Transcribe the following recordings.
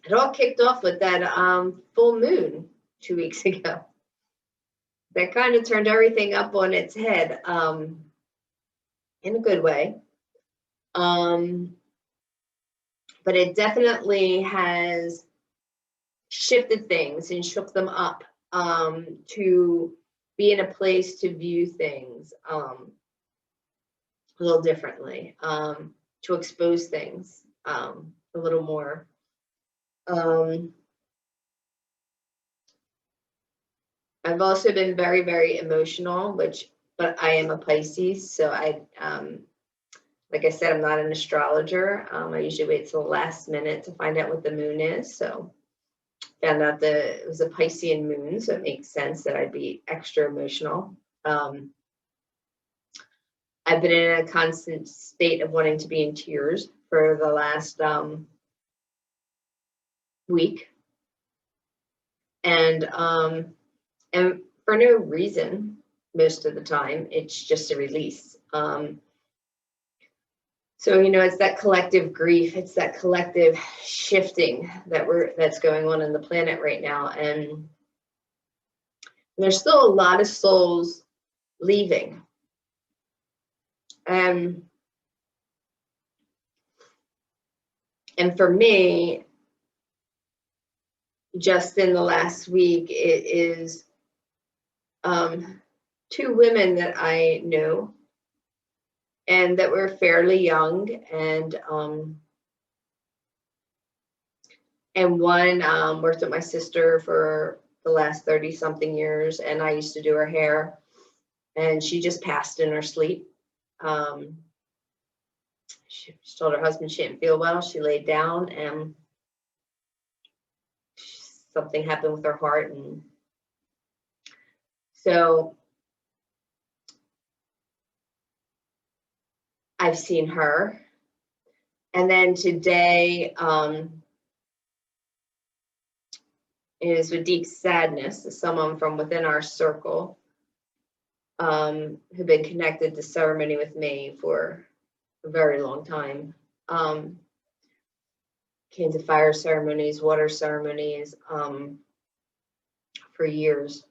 it all kicked off with that full moon 2 weeks ago. That kind of turned everything up on its head, in a good way. But it definitely has shifted things and shook them up, to be in a place to view things a little differently, to expose things a little more. I've also been very, very emotional, but I am a Pisces, so like I said, I'm not an astrologer. I usually wait till the last minute to find out what the moon is. So found out that it was a Piscean moon, so it makes sense that I'd be extra emotional. I've been in a constant state of wanting to be in tears for the last week, and for no reason most of the time. It's just a release. So, you know, it's that collective grief, it's that collective shifting that's going on in the planet right now. And there's still a lot of souls leaving. And for me, just in the last week, it is 2 women that I know and that were fairly young, and one worked with my sister for the last 30-something years, and I used to do her hair, and she just passed in her sleep. She told her husband she didn't feel well. She laid down, and something happened with her heart, and so I've seen her. And then today is with deep sadness, someone from within our circle who've been connected to ceremony with me for a very long time. Came to fire ceremonies, water ceremonies for years.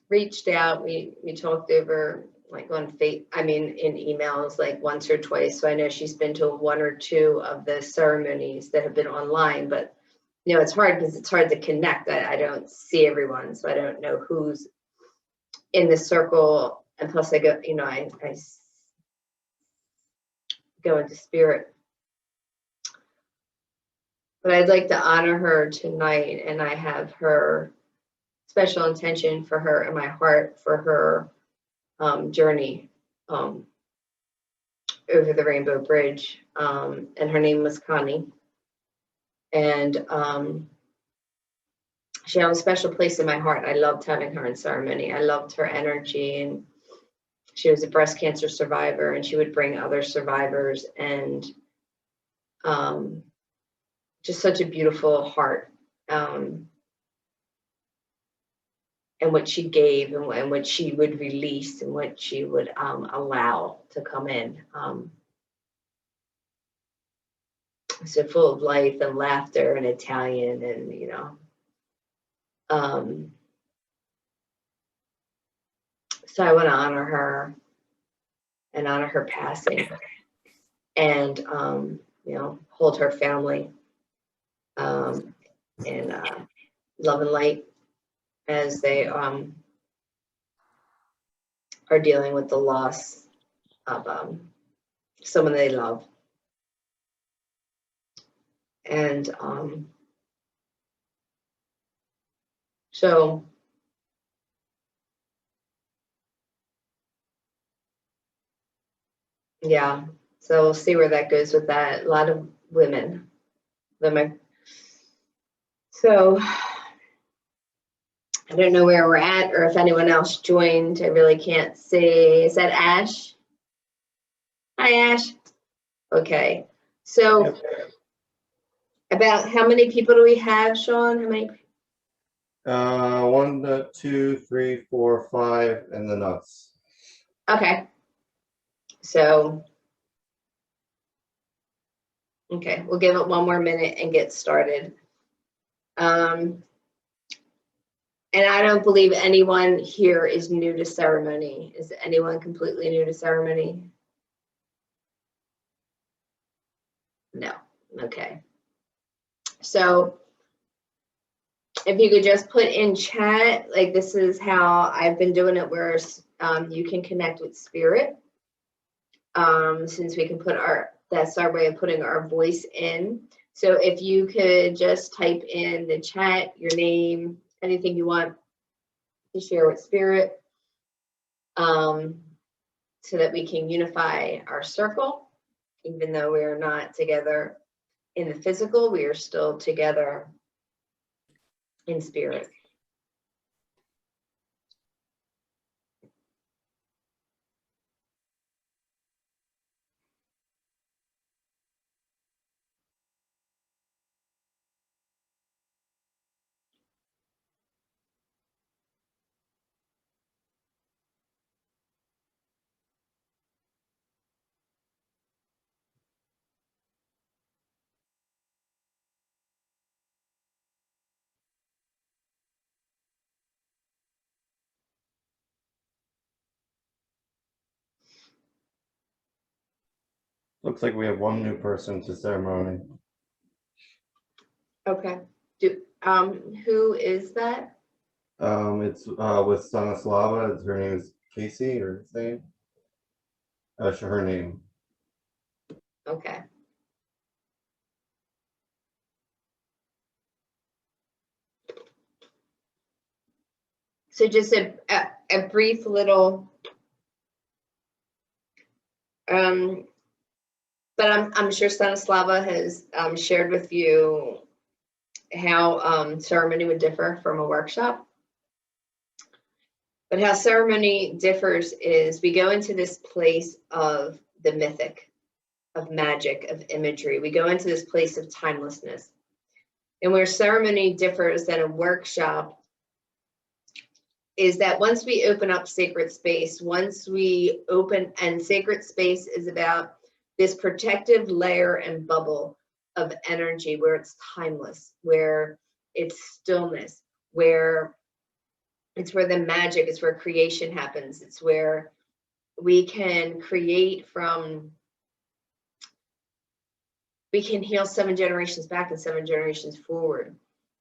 Reached out, we talked over, like in emails, like once or twice. So I know she's been to 1 or 2 of the ceremonies that have been online, but you know, it's hard because it's hard to connect. I don't see everyone, so I don't know who's in the circle. And plus I go, you know, I go into spirit. But I'd like to honor her tonight, and I have her special intention for her in my heart for her journey over the Rainbow Bridge, and her name was Connie, and she had a special place in my heart. I loved having her in ceremony. I loved her energy, and she was a breast cancer survivor, and she would bring other survivors, and just such a beautiful heart, and what she gave, and what she would release, and what she would allow to come in. So full of life and laughter and Italian, and you know. So I want to honor her and honor her passing, and you know, hold her family in love and light as they are dealing with the loss of someone they love. And so yeah, so we'll see where that goes with that. A lot of women. So I don't know where we're at, or if anyone else joined. I really can't see. Is that Ash? Hi, Ash. Okay. So Yep. about how many people do we have, Sean? How many? 1, 2, 3, 4, 5, and the nuts. Okay. So Okay, we'll give it one more minute and get started. And I don't believe anyone here is new to ceremony. Is anyone completely new to ceremony? No. Okay. So if you could just put in chat, like this is how I've been doing it, where you can connect with spirit. Since we can put that's our way of putting our voice in. So if you could just type in the chat, your name, anything you want to share with spirit, so that we can unify our circle, even though we are not together in the physical, we are still together in spirit. Looks like we have one new person to ceremony. Okay. Who is that? It's with Stanislava. Her name is Casey, or his name. Her name. Okay. So just a brief little, but I'm sure Stanislava has shared with you how ceremony would differ from a workshop. But how ceremony differs is we go into this place of the mythic, of magic, of imagery. We go into this place of timelessness. And where ceremony differs than a workshop is that once we open up sacred space, and sacred space is about this protective layer and bubble of energy where it's timeless, where it's stillness, where it's where the magic, it's where creation happens. It's where we can create we can heal 7 generations back and 7 generations forward.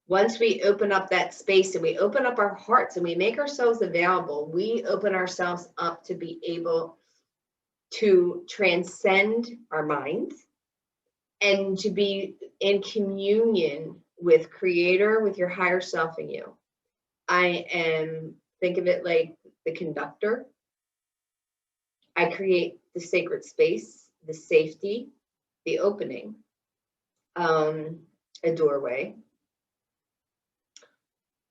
Once we open up that space and we open up our hearts and we make ourselves available, we open ourselves up to be able to transcend our minds and to be in communion with Creator, with your higher self in you. Think of it like the conductor. I create the sacred space, the safety, the opening, a doorway.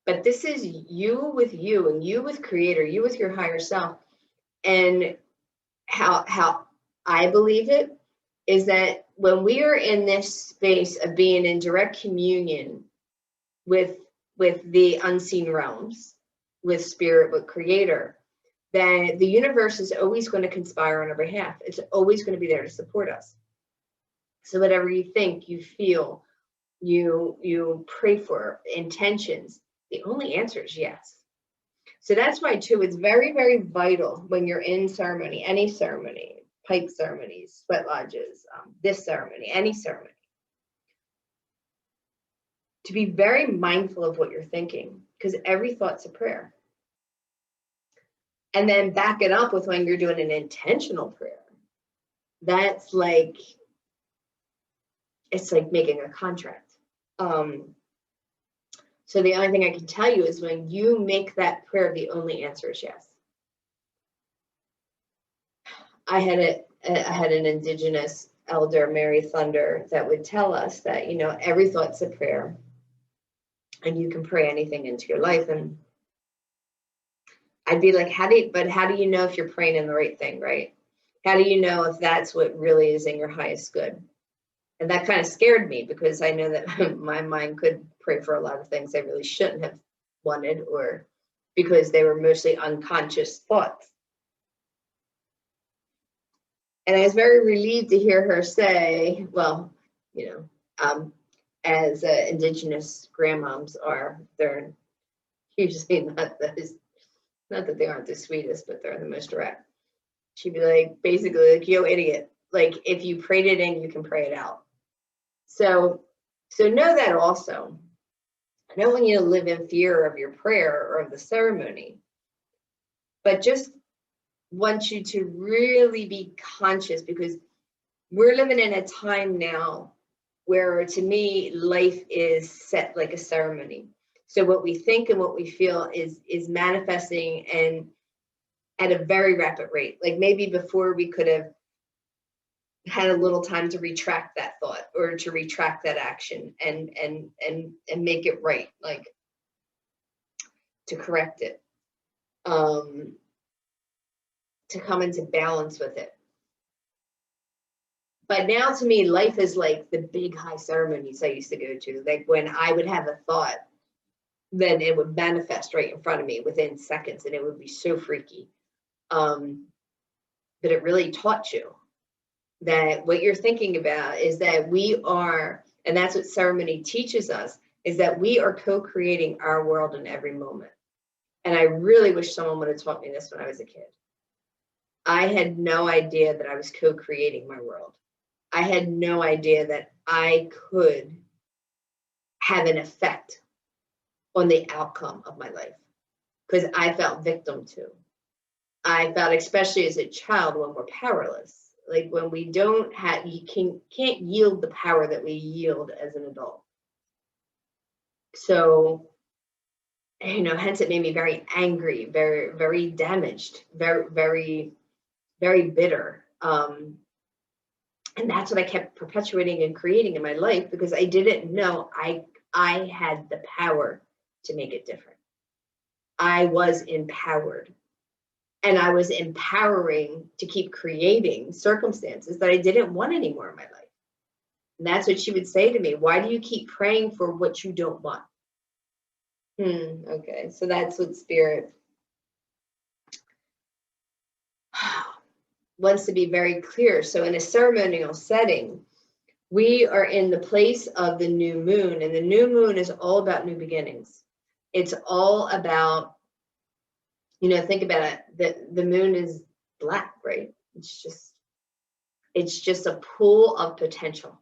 But this is you with you, and you with Creator, you with your higher self. And how I believe it is that when we are in this space of being in direct communion with the unseen realms, with spirit, with Creator, then the universe is always going to conspire on our behalf. It's always going to be there to support us. So whatever you think, you feel, you pray for, intentions, the only answer is yes. So that's why too, it's very, very vital when you're in ceremony, any ceremony, pipe ceremonies, sweat lodges, this ceremony, any ceremony, to be very mindful of what you're thinking, because every thought's a prayer. And then back it up with when you're doing an intentional prayer. That's like, it's like making a contract. So the only thing I can tell you is when you make that prayer, the only answer is yes. I had an indigenous elder, Mary Thunder, that would tell us that, every thought's a prayer and you can pray anything into your life. And I'd be like, how do you know if you're praying in the right thing, right? How do you know if that's what really is in your highest good? And that kind of scared me, because I know that my mind could pray for a lot of things I really shouldn't have wanted, or because they were mostly unconscious thoughts. And I was very relieved to hear her say, well, As indigenous grandmoms are, they're usually not those, not that they aren't the sweetest, but they're the most direct. She'd be like, basically, like, yo, idiot. Like, if you prayed it in, you can pray it out. So know that also. I don't want you to live in fear of your prayer or of the ceremony, but just want you to really be conscious, because we're living in a time now where, to me, life is set like a ceremony. So what we think and what we feel is manifesting, and at a very rapid rate. Like, maybe before we could have had a little time to retract that thought or to retract that action and make it right, like to correct it, to come into balance with it. But now, to me, life is like the big high ceremonies I used to go to. Like, when I would have a thought, then it would manifest right in front of me within seconds, and it would be so freaky. But it really taught you that what you're thinking about is that we are, and that's what ceremony teaches us, is that we are co-creating our world in every moment. And I really wish someone would have taught me this when I was a kid. I had no idea that I was co-creating my world. I had no idea that I could have an effect on the outcome of my life, because I felt victim to. I felt, especially as a child, when we're powerless. Like, when we don't have, you can't yield the power that we yield as an adult. So, hence it made me very angry, very, very damaged, very, very, very bitter. And that's what I kept perpetuating and creating in my life, because I didn't know I had the power to make it different. I was empowered. And I was empowering to keep creating circumstances that I didn't want anymore in my life. And that's what she would say to me. Why do you keep praying for what you don't want? Okay, so that's what Spirit wants to be very clear. So in a ceremonial setting, we are in the place of the new moon, and the new moon is all about new beginnings. It's all about, think about it. The moon is black, right? It's just a pool of potential.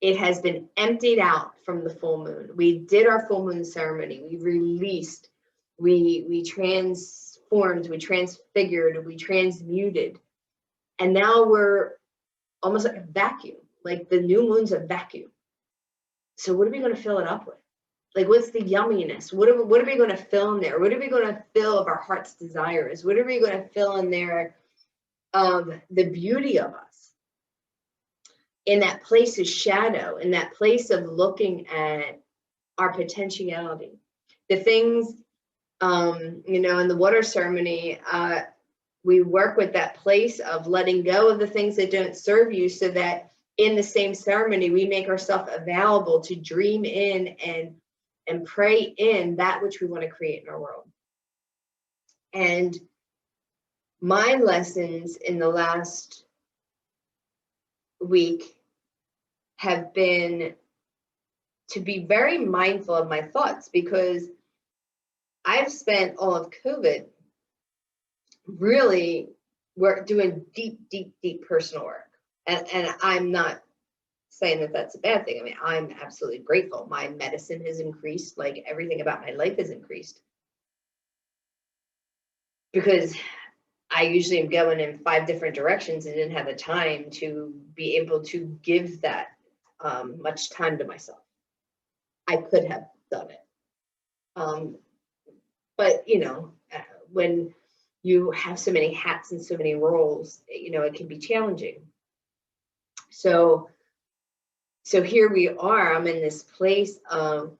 It has been emptied out from the full moon. We did our full moon ceremony. We released, we transformed, we transfigured, we transmuted. And now we're almost like a vacuum. Like, the new moon's a vacuum. So what are we going to fill it up with? Like, what's the yumminess? What are we going to fill in there? What are we going to fill of our heart's desires? What are we going to fill in there of the beauty of us? In that place of shadow, in that place of looking at our potentiality. The things, in the water ceremony, we work with that place of letting go of the things that don't serve you, so that in the same ceremony, we make ourselves available to dream in and pray in that which we want to create in our world. And my lessons in the last week have been to be very mindful of my thoughts, because I've spent all of COVID really doing deep personal work. And I'm not saying that that's a bad thing. I mean, I'm absolutely grateful. My medicine has increased, like everything about my life has increased. Because I usually am going in 5 different directions and didn't have the time to be able to give that much time to myself. I could have done it. But, when you have so many hats and so many roles, it can be challenging. So here we are. I'm in this place of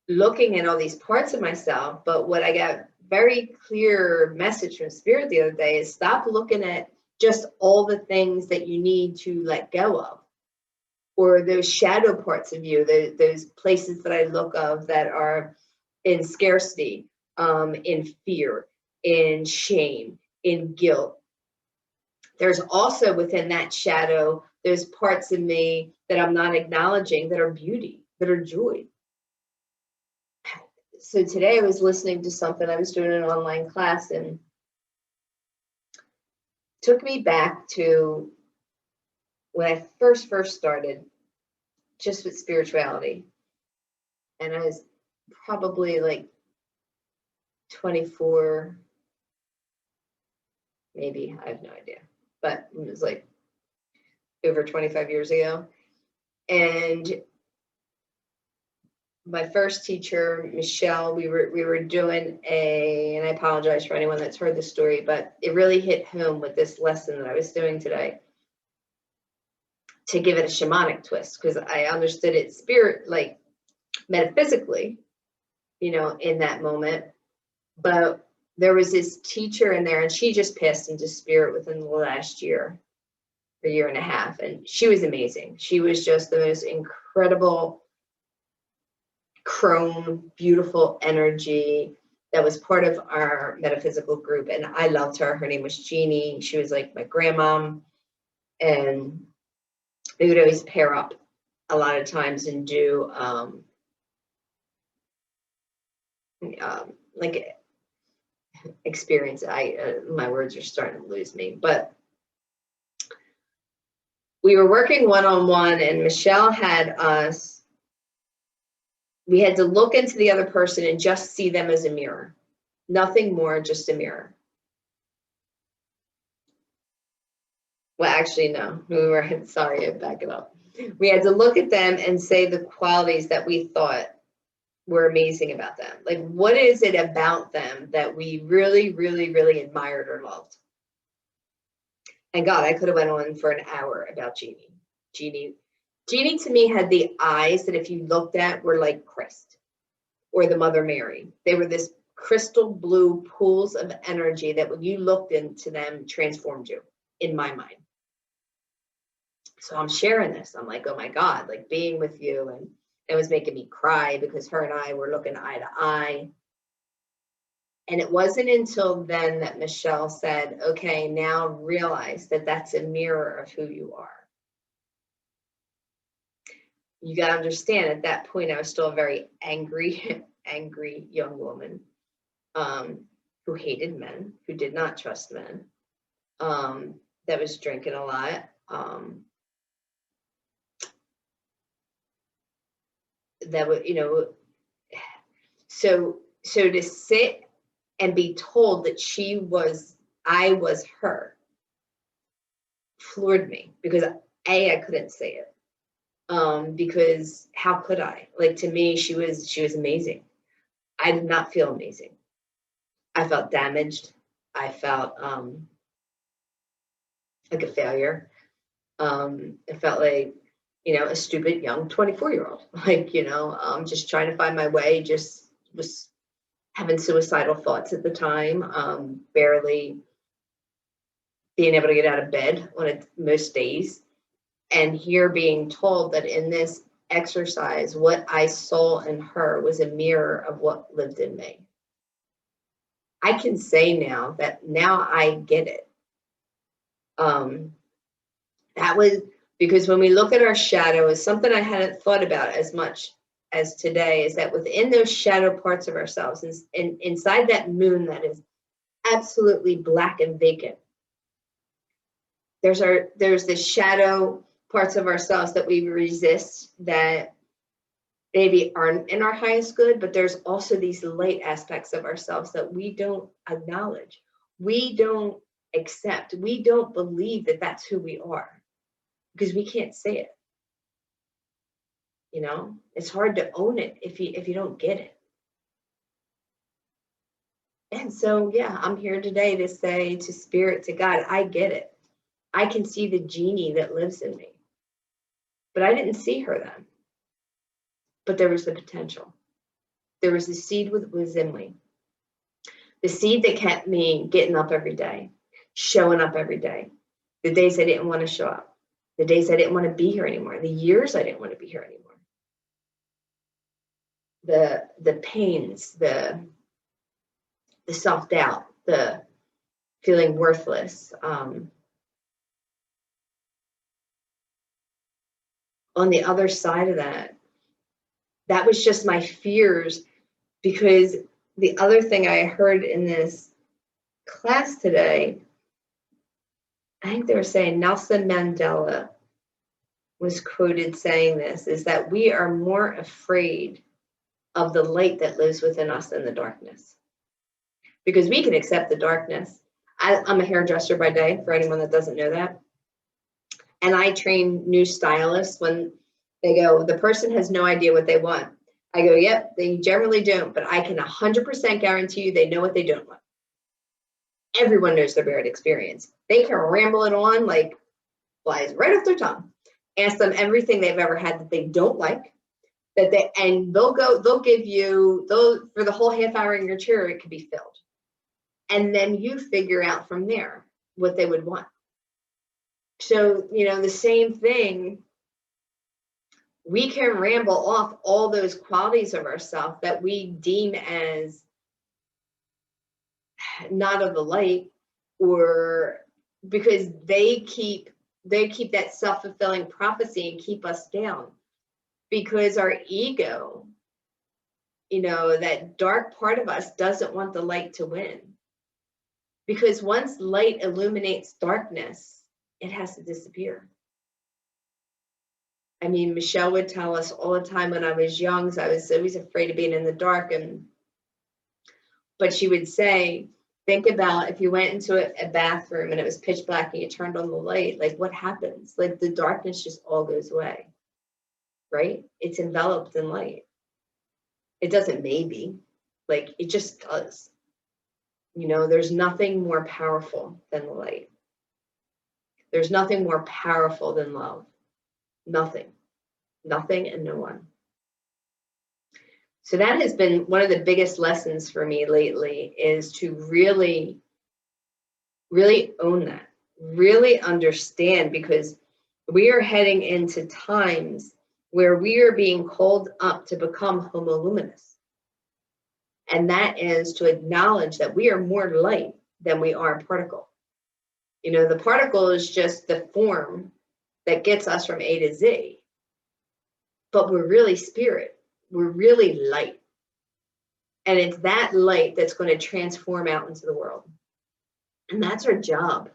looking at all these parts of myself. But what I got very clear message from Spirit the other day is, stop looking at just all the things that you need to let go of, or those shadow parts of you, those places that I look of that are in scarcity, in fear, in shame, in guilt. There's also within that shadow, There's parts of me that I'm not acknowledging that are beauty, that are joy. So today I was listening to something, I was doing an online class, and took me back to when I first started just with spirituality. And I was probably like 24, maybe, I have no idea, but it was like over 25 years ago. And my first teacher, Michelle, we were doing and I apologize for anyone that's heard the story, but it really hit home with this lesson that I was doing today, to give it a shamanic twist, because I understood it spirit, like metaphysically, in that moment. But there was this teacher in there, and she just passed into spirit within the last year and a half. And she was amazing. She was just the most incredible chrome, beautiful energy that was part of our metaphysical group. And I loved her. Her name was Jeannie. She was like my grandma. And we would always pair up a lot of times and do like experience. My words are starting to lose me, but we were working one-on-one, and Michelle had us, we had to look into the other person and just see them as a mirror, nothing more, just a mirror. Well, actually, no, sorry, I back it up. We had to look at them and say the qualities that we thought were amazing about them. Like, what is it about them that we really, really, really admired or loved? And God, I could have went on for an hour about Jeannie. Jeannie to me had the eyes that if you looked at were like Christ or the Mother Mary. They were this crystal blue pools of energy that when you looked into them transformed you, in my mind. So I'm sharing this. I'm like, oh my God, like being with you. And it was making me cry because her and I were looking eye to eye. And it wasn't until then that Michelle said, okay, now realize that that's a mirror of who you are. You got to understand, at that point, I was still a very angry young woman who hated men, who did not trust men, that was drinking a lot. That would, so to sit and be told that I was her, floored me, because I couldn't say it. Because how could I? Like, to me, she was amazing. I did not feel amazing. I felt damaged. I felt like a failure. It felt like, a stupid young 24-year-old, like, just trying to find my way, just was having suicidal thoughts at the time, barely being able to get out of bed on most days. And here being told that in this exercise, what I saw in her was a mirror of what lived in me. I can say now I get it. That was because when we look at our shadow, is something I hadn't thought about as much as today, is that within those shadow parts of ourselves, and inside that moon that is absolutely black and vacant, there's the shadow parts of ourselves that we resist, that maybe aren't in our highest good, but there's also these light aspects of ourselves that we don't acknowledge, we don't accept, we don't believe that that's who we are, because we can't say it. It's hard to own it if you don't get it. And so, yeah, I'm here today to say to Spirit, to God, I get it. I can see the Jeannie that lives in me. But I didn't see her then. But there was the potential. There was the seed within me. The seed that kept me getting up every day, showing up every day. The days I didn't want to show up. The days I didn't want to be here anymore. The years I didn't want to be here anymore. The pains, the self-doubt, the feeling worthless. on the other side of that. That was just my fears, because the other thing I heard in this class today, I think they were saying Nelson Mandela was quoted saying this, is that we are more afraid of the light that lives within us than the darkness. Because we can accept the darkness. I'm a hairdresser by day, for anyone that doesn't know that. And I train new stylists when they go, the person has no idea what they want. I go, yep, they generally don't, but I can 100% guarantee you they know what they don't want. Everyone knows their bad experience. They can ramble it on like flies right off their tongue. Ask them everything they've ever had that they don't like, and they'll give you, for the whole half hour in your chair, it could be filled. And then you figure out from there what they would want. So, the same thing, we can ramble off all those qualities of ourselves that we deem as not of the light, or because they keep that self-fulfilling prophecy and keep us down, because our ego, that dark part of us doesn't want the light to win. Because once light illuminates darkness, it has to disappear. I mean, Michelle would tell us all the time when I was young, I was always afraid of being in the dark. But she would say, think about if you went into a bathroom and it was pitch black and you turned on the light, like what happens? Like the darkness just all goes away, right? It's enveloped in light. It doesn't maybe, like it just does. There's nothing more powerful than the light. There's nothing more powerful than love. Nothing and no one. So that has been one of the biggest lessons for me lately, is to really, really own that, really understand, because we are heading into times where we are being called up to become homoluminous. And that is to acknowledge that we are more light than we are particle. The particle is just the form that gets us from A to Z. But we're really spirit. We're really light. And it's that light that's going to transform out into the world. And that's our job.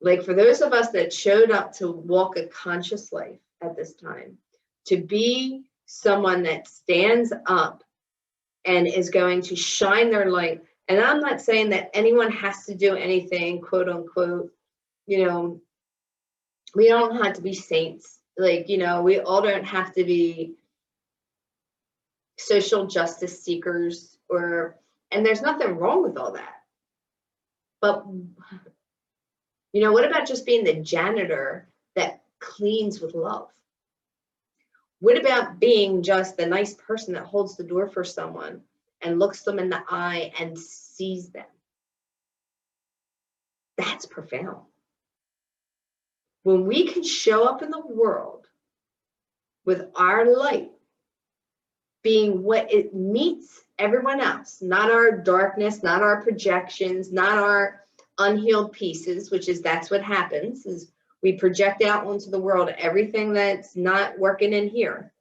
Like for those of us that showed up to walk a conscious life at this time, to be someone that stands up and is going to shine their light. And I'm not saying that anyone has to do anything, quote unquote, we don't have to be saints. Like, we all don't have to be social justice seekers, and there's nothing wrong with all that. But, what about just being the janitor that cleans with love? What about being just the nice person that holds the door for someone and looks them in the eye and sees them? That's profound. When we can show up in the world with our light being what it meets everyone else, not our darkness, not our projections, not our unhealed pieces, that's what happens, is we project out onto the world everything that's not working in here.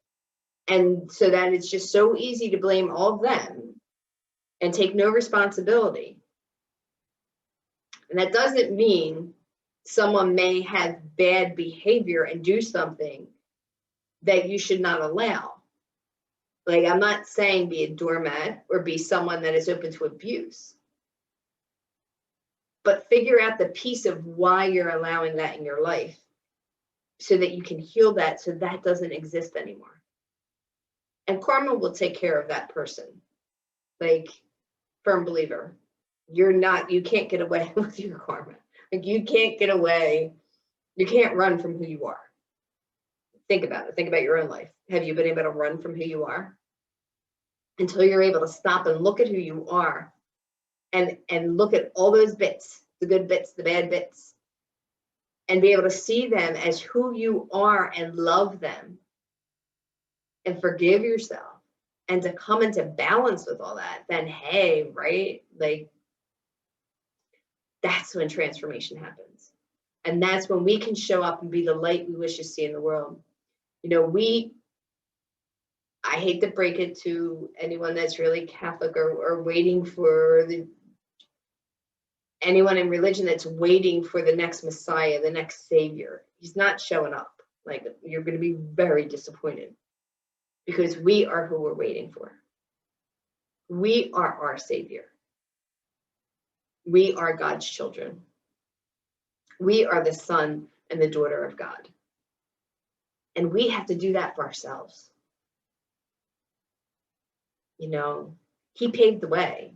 And so that it's just so easy to blame all of them and take no responsibility. And that doesn't mean someone may have bad behavior and do something that you should not allow. Like, I'm not saying be a doormat or be someone that is open to abuse. But figure out the piece of why you're allowing that in your life so that you can heal that, so that doesn't exist anymore. And karma will take care of that person. Like, firm believer. You can't get away with your karma. Like, you can't get away. You can't run from who you are. Think about it. Think about your own life. Have you been able to run from who you are? Until you're able to stop and look at who you are and look at all those bits, the good bits, the bad bits, and be able to see them as who you are and love them and forgive yourself and to come into balance with all that, then hey, right? Like, that's when transformation happens. And that's when we can show up and be the light we wish to see in the world. You know, I hate to break it to anyone that's really Catholic or waiting for anyone in religion that's waiting for the next Messiah, the next Savior. He's not showing up. Like, you're going to be very disappointed, because we are who we're waiting for. We are our Savior. We are God's children. We are the son and the daughter of God. And we have to do that for ourselves. You know, he paved the way.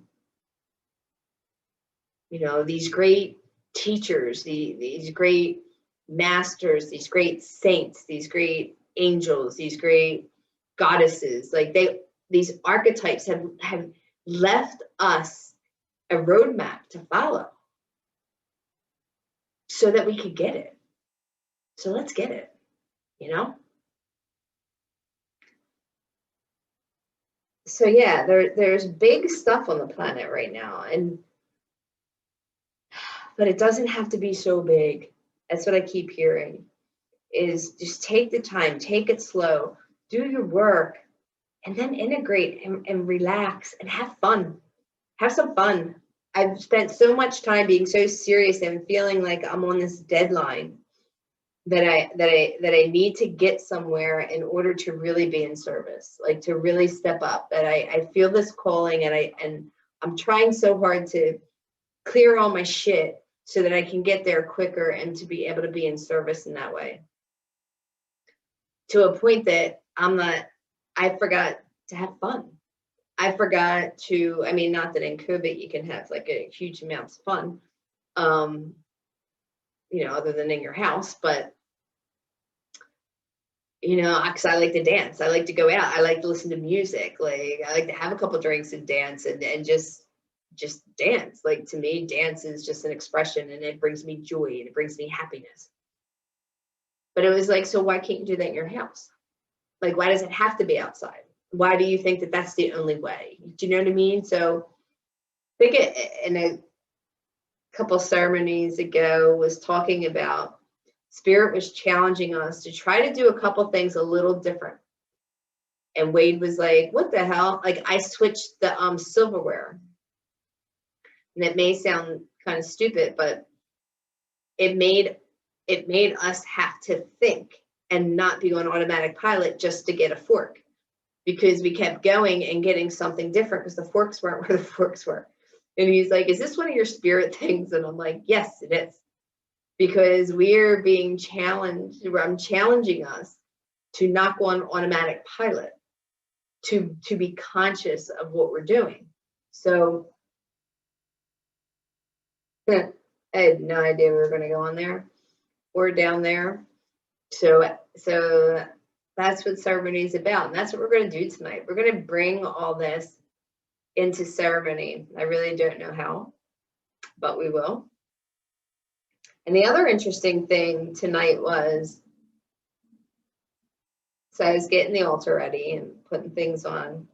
You know, these great teachers, these great masters, these great saints, these great angels, these great goddesses, like these archetypes have left us a roadmap to follow so that we could get it. So let's get it, you know? So yeah, there's big stuff on the planet right now, but it doesn't have to be so big. That's what I keep hearing, is just take the time, take it slow, do your work, and then integrate and relax and have fun. Have some fun. I've spent so much time being so serious and feeling like I'm on this deadline that I need to get somewhere in order to really be in service, like to really step up. That I feel this calling, and I'm trying so hard to clear all my shit so that I can get there quicker and to be able to be in service in that way. To a point that I forgot to have fun. I forgot to, I mean, not that in COVID you can have like a huge amounts of fun, you know, other than in your house, but, you know, because I like to dance. I like to go out. I like to listen to music. Like, I like to have a couple drinks and dance and just dance. Like, to me, dance is just an expression, and it brings me joy and it brings me happiness. But it was like, so why can't you do that in your house? Like, why does it have to be outside? Why do you think that that's the only way? Do you know what I mean? So I think in a couple ceremonies ago was talking about Spirit was challenging us to try to do a couple things a little different. And Wade was like, what the hell? Like, I switched the silverware. And it may sound kind of stupid, but it made us have to think and not be on automatic pilot just to get a fork, because we kept going and getting something different because the forks weren't where the forks were. And he's like, is this one of your spirit things? And I'm like, yes, it is. Because we're being challenged, I'm challenging us to not go on automatic pilot, to be conscious of what we're doing. So I had no idea we were going to go on there or down there. So that's what ceremony is about. And that's what we're going to do tonight. We're going to bring all this into ceremony. I really don't know how, but we will. And the other interesting thing tonight was, so I was getting the altar ready and putting things on,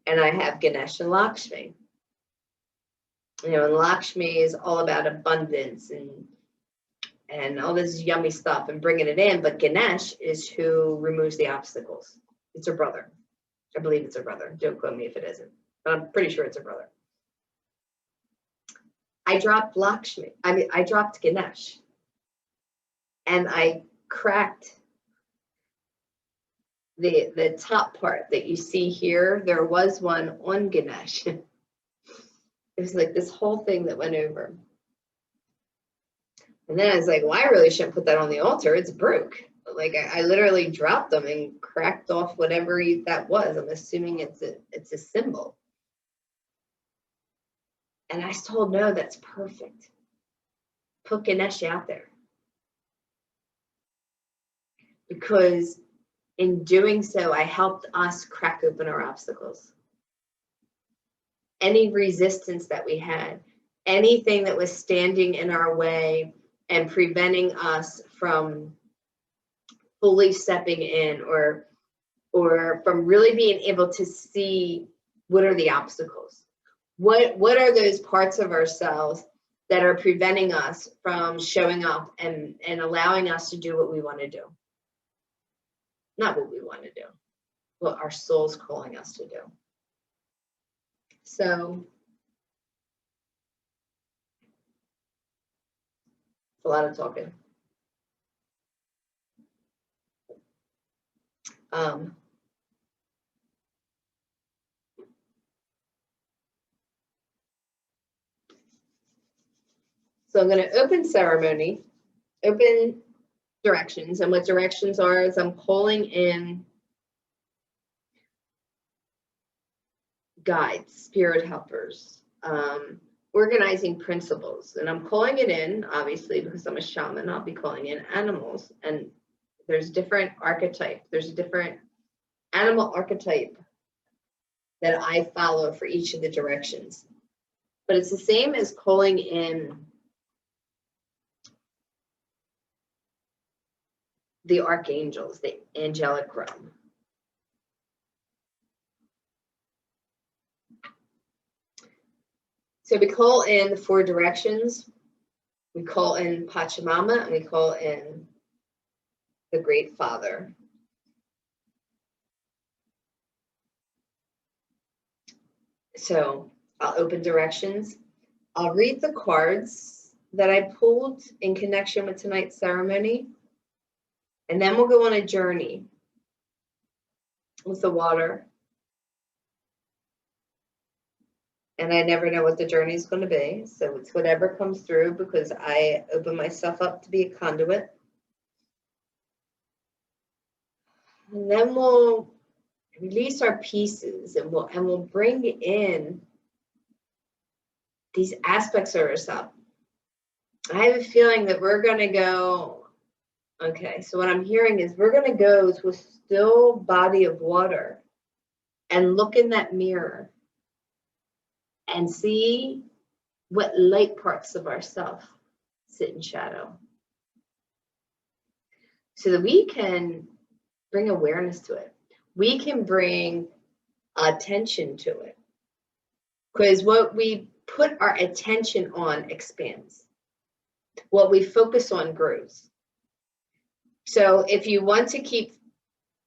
and I have Ganesh and Lakshmi. You know, and Lakshmi is all about abundance and all this yummy stuff and bringing it in, but Ganesh is who removes the obstacles. It's her brother. I believe it's her brother. Don't quote me if it isn't, but I'm pretty sure it's her brother. I dropped I dropped Ganesh, and I cracked the top part that you see here. There was one on Ganesh. It was like this whole thing that went over. And then I was like, well, I really shouldn't put that on the altar. It's broke. Like, I literally dropped them and cracked off whatever that was. I'm assuming it's a symbol. And I was told, no, that's perfect. Put Ganesh out there. Because in doing so, I helped us crack open our obstacles. Any resistance that we had, anything that was standing in our way and preventing us from fully stepping in or from really being able to see what are the obstacles. What are those parts of ourselves that are preventing us from showing up and allowing us to do what we want to do? Not what we want to do, what our soul's calling us to do. So it's a lot of talking. So I'm going to open ceremony, open directions. And what directions are is I'm calling in guides, spirit helpers, organizing principles. And I'm calling it in, obviously, because I'm a shaman, I'll be calling in animals. And there's different archetype. There's a different animal archetype that I follow for each of the directions. But it's the same as calling in the archangels, the angelic realm. So we call in the 4 directions. We call in Pachamama, and we call in the Great Father. So I'll open directions. I'll read the cards that I pulled in connection with tonight's ceremony. And then we'll go on a journey with the water. And I never know what the journey is going to be. So it's whatever comes through, because I open myself up to be a conduit. And then we'll release our pieces, and we'll bring in these aspects of ourselves. I have a feeling that we're going to go, okay, so what I'm hearing is we're going to go to a still body of water and look in that mirror and see what light parts of ourselves sit in shadow, so that we can bring awareness to it. We can bring attention to it, because what we put our attention on expands. What we focus on grows. So if you want to keep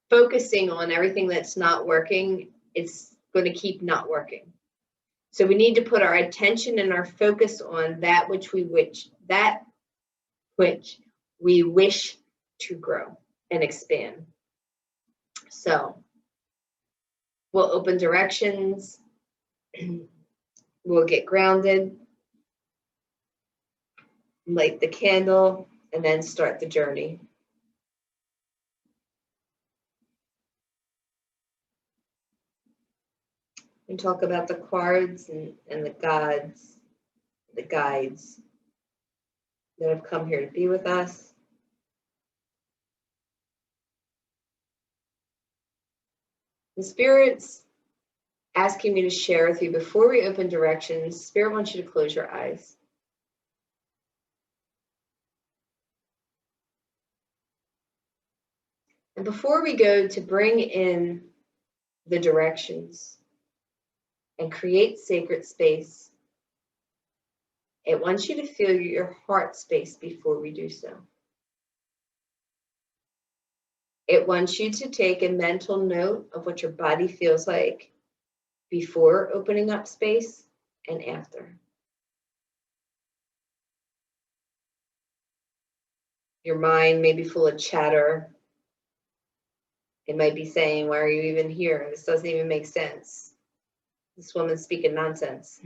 focusing on everything that's not working, it's going to keep not working. So we need to put our attention and our focus on that which we wish to grow and expand. So we'll open directions. We'll get grounded, light the candle, and then start the journey. And talk about the cards and the gods, the guides that have come here to be with us. The Spirit's asking me to share with you, before we open directions, Spirit wants you to close your eyes. And before we go to bring in the directions and create sacred space, it wants you to feel your heart space before we do so. It wants you to take a mental note of what your body feels like before opening up space and after. Your mind may be full of chatter. It might be saying, why are you even here? This doesn't even make sense. This woman's speaking nonsense.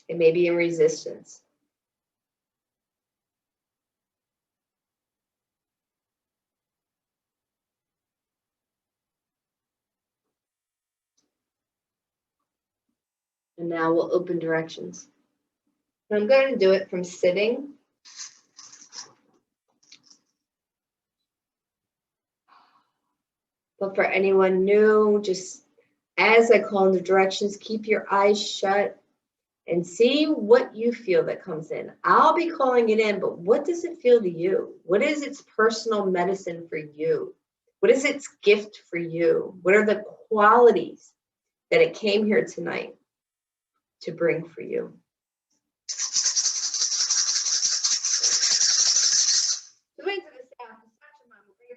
It may be in resistance. And now we'll open directions. And I'm going to do it from sitting. But for anyone new, just as I call in the directions, keep your eyes shut and see what you feel that comes in. I'll be calling it in, but what does it feel to you? What is its personal medicine for you? What is its gift for you? What are the qualities that it came here tonight to bring for you? The winds of the south, the Pachamama, bring a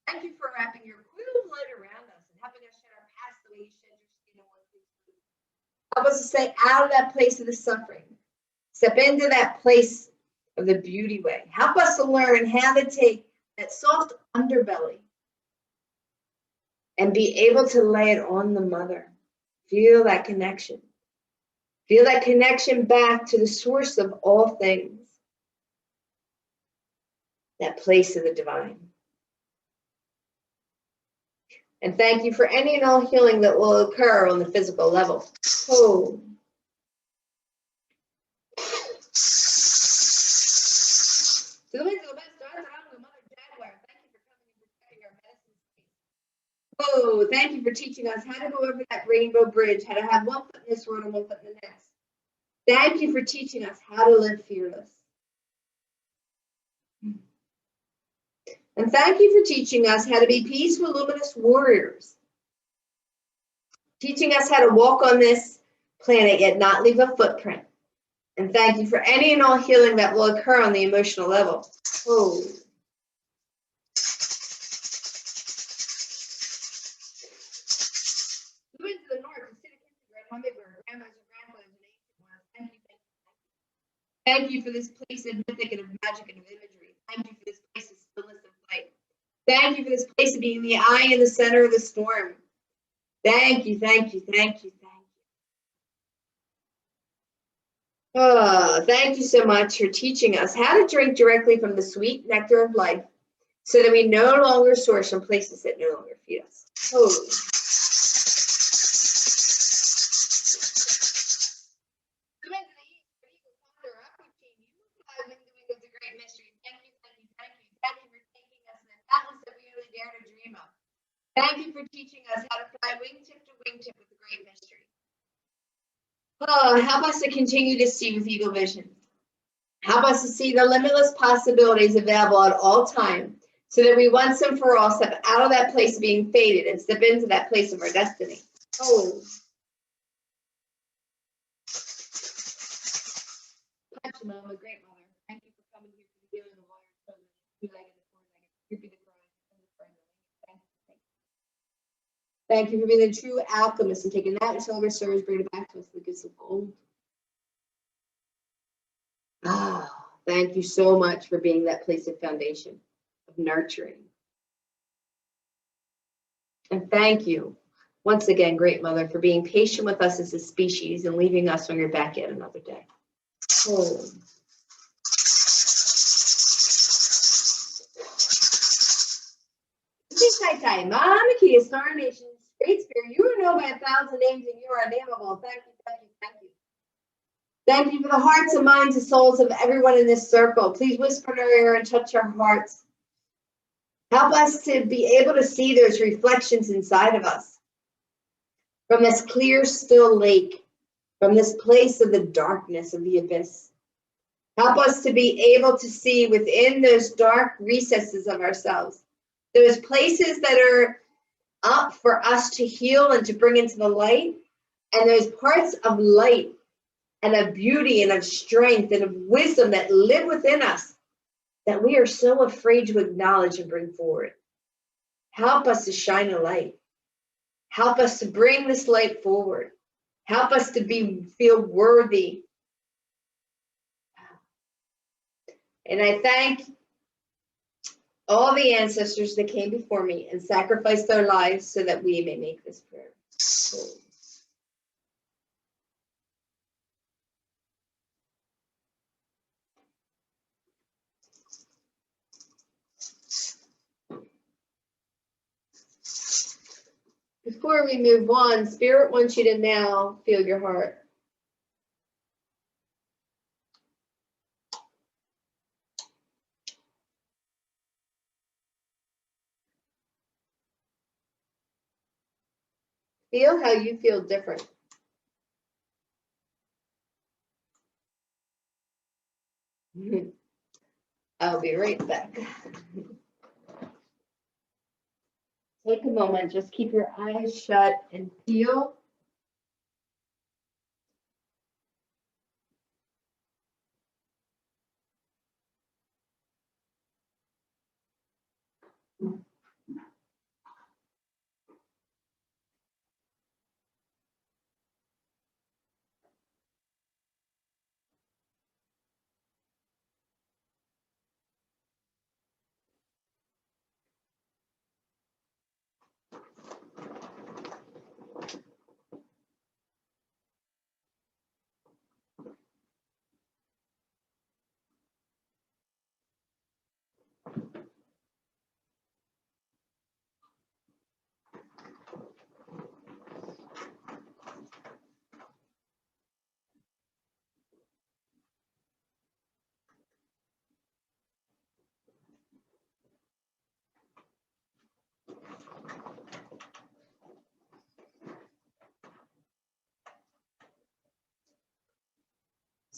Thank you for wrapping your cool light around us and helping us shed our past the way you shed your skin on one piece. Help us to stay out of that place of the suffering. Step into that place of the beauty way. Help us to learn how to take that soft underbelly and be able to lay it on the mother. Feel that connection. Feel that connection back to the source of all things. That place of the divine. And thank you for any and all healing that will occur on the physical level. Oh. To the winds of the best stars around the mother jaguar. Thank you for coming and protecting our medicine space. Oh, thank you for teaching us how to go over that rainbow bridge, how to have one foot in this world and one foot in the next. Thank you for teaching us how to live fearless. And thank you for teaching us how to be peaceful, luminous warriors. Teaching us how to walk on this planet yet not leave a footprint. And thank you for any and all healing that will occur on the emotional level. Oh. Move into the north, the city of Great Hummingbird, grandmas and grandfathers and ancient ones. Thank you, thank you, thank you. Thank you for this place of mythic and of magic and of imagery. Thank you for this place of stillness and light. Thank you for this place of being the eye in the center of the storm. Thank you, thank you, thank you, thank you. Oh, thank you so much for teaching us how to drink directly from the sweet nectar of life so that we no longer source from places that no longer feed us. Oh. Thank you for teaching us how to fly wingtip to wingtip with the great mystery. Oh, help us to continue to see with eagle vision. Help us to see the limitless possibilities available at all time so that we once and for all step out of that place of being fated and step into that place of our destiny. Oh. Punch Mama, great mother. Thank you for coming here for the healing of all your children. Two-legged, four-legged, creepy the crying, and the friend. Thank you for being the true alchemist and taking that silver service, bring it back to us with gifts of gold. Ah, thank you so much for being that place of foundation, of nurturing. And thank you once again, great mother, for being patient with us as a species and leaving us on your back yet another day. Oh. Mama Key, Star Nation, Great Spirit, you are known by 1,000 names and you are unnameable. Thank you, thank you, thank you. Thank you for the hearts and minds and souls of everyone in this circle. Please whisper in our ear and touch our hearts. Help us to be able to see those reflections inside of us. From this clear, still lake, from this place of the darkness of the abyss. Help us to be able to see within those dark recesses of ourselves, those places that are up for us to heal and to bring into the light, and those parts of light and of beauty and of strength and of wisdom that live within us that we are so afraid to acknowledge and bring forward. Help us to shine a light. Help us to bring this light forward. Help us to feel worthy. And I thank all the ancestors that came before me and sacrificed their lives so that we may make this prayer. Before we move on, Spirit wants you to now feel your heart. Feel how you feel different. I'll be right back. Take a moment, just keep your eyes shut and feel.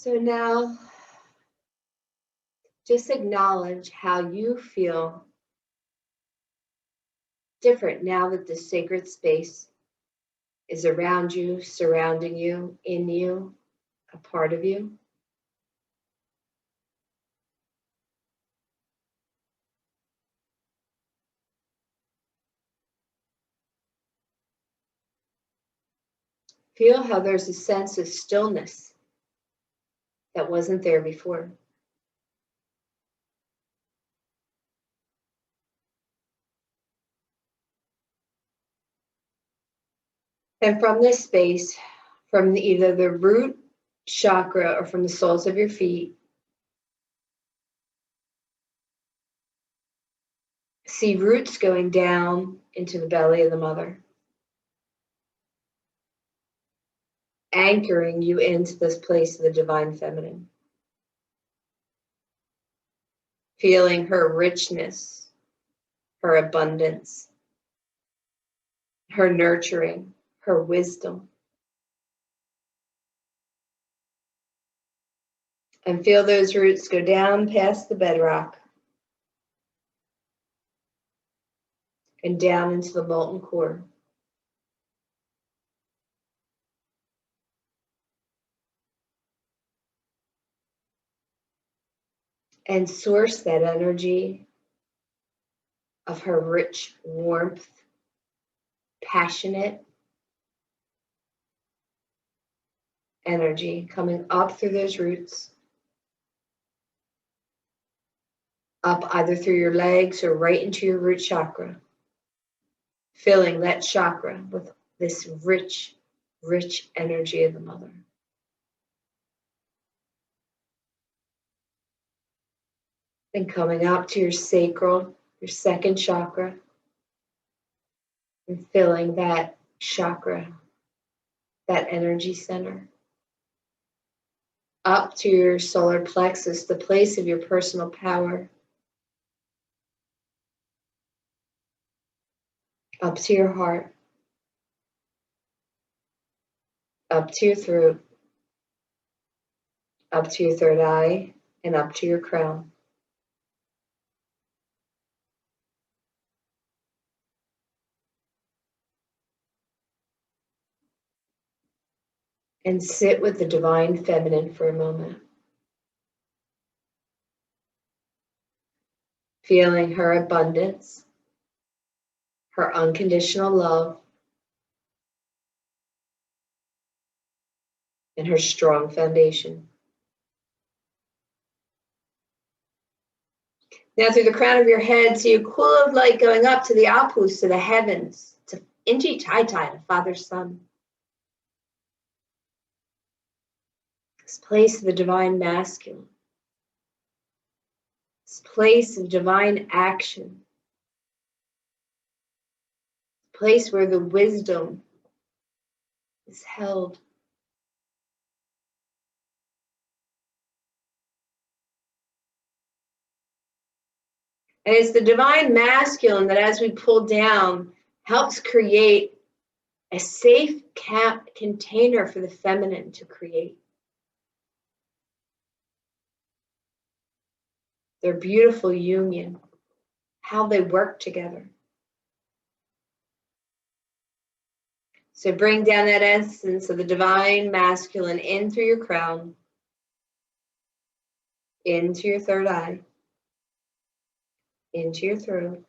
So now, just acknowledge how you feel different now that the sacred space is around you, surrounding you, in you, a part of you. Feel how there's a sense of stillness that wasn't there before. And from this space, from either the root chakra or from the soles of your feet, see roots going down into the belly of the mother, anchoring you into this place of the divine feminine. Feeling her richness, her abundance, her nurturing, her wisdom. And feel those roots go down past the bedrock and down into the molten core. And source that energy of her rich warmth, passionate energy coming up through those roots, up either through your legs or right into your root chakra, filling that chakra with this rich, rich energy of the mother. Then coming up to your sacral, your second chakra, and filling that chakra, that energy center. Up to your solar plexus, the place of your personal power. Up to your heart. Up to your throat. Up to your third eye, and up to your crown. And sit with the divine feminine for a moment. Feeling her abundance, her unconditional love, and her strong foundation. Now through the crown of your head, see a cool of light going up to the Apus, to the heavens, to Inji Tai Tai, the Father Sun. This place of the divine masculine. This place of divine action. Place where the wisdom is held. And it's the divine masculine that, as we pull down, helps create a safe container for the feminine to create. Their beautiful union, how they work together. So bring down that essence of the divine masculine in through your crown, into your third eye, into your throat,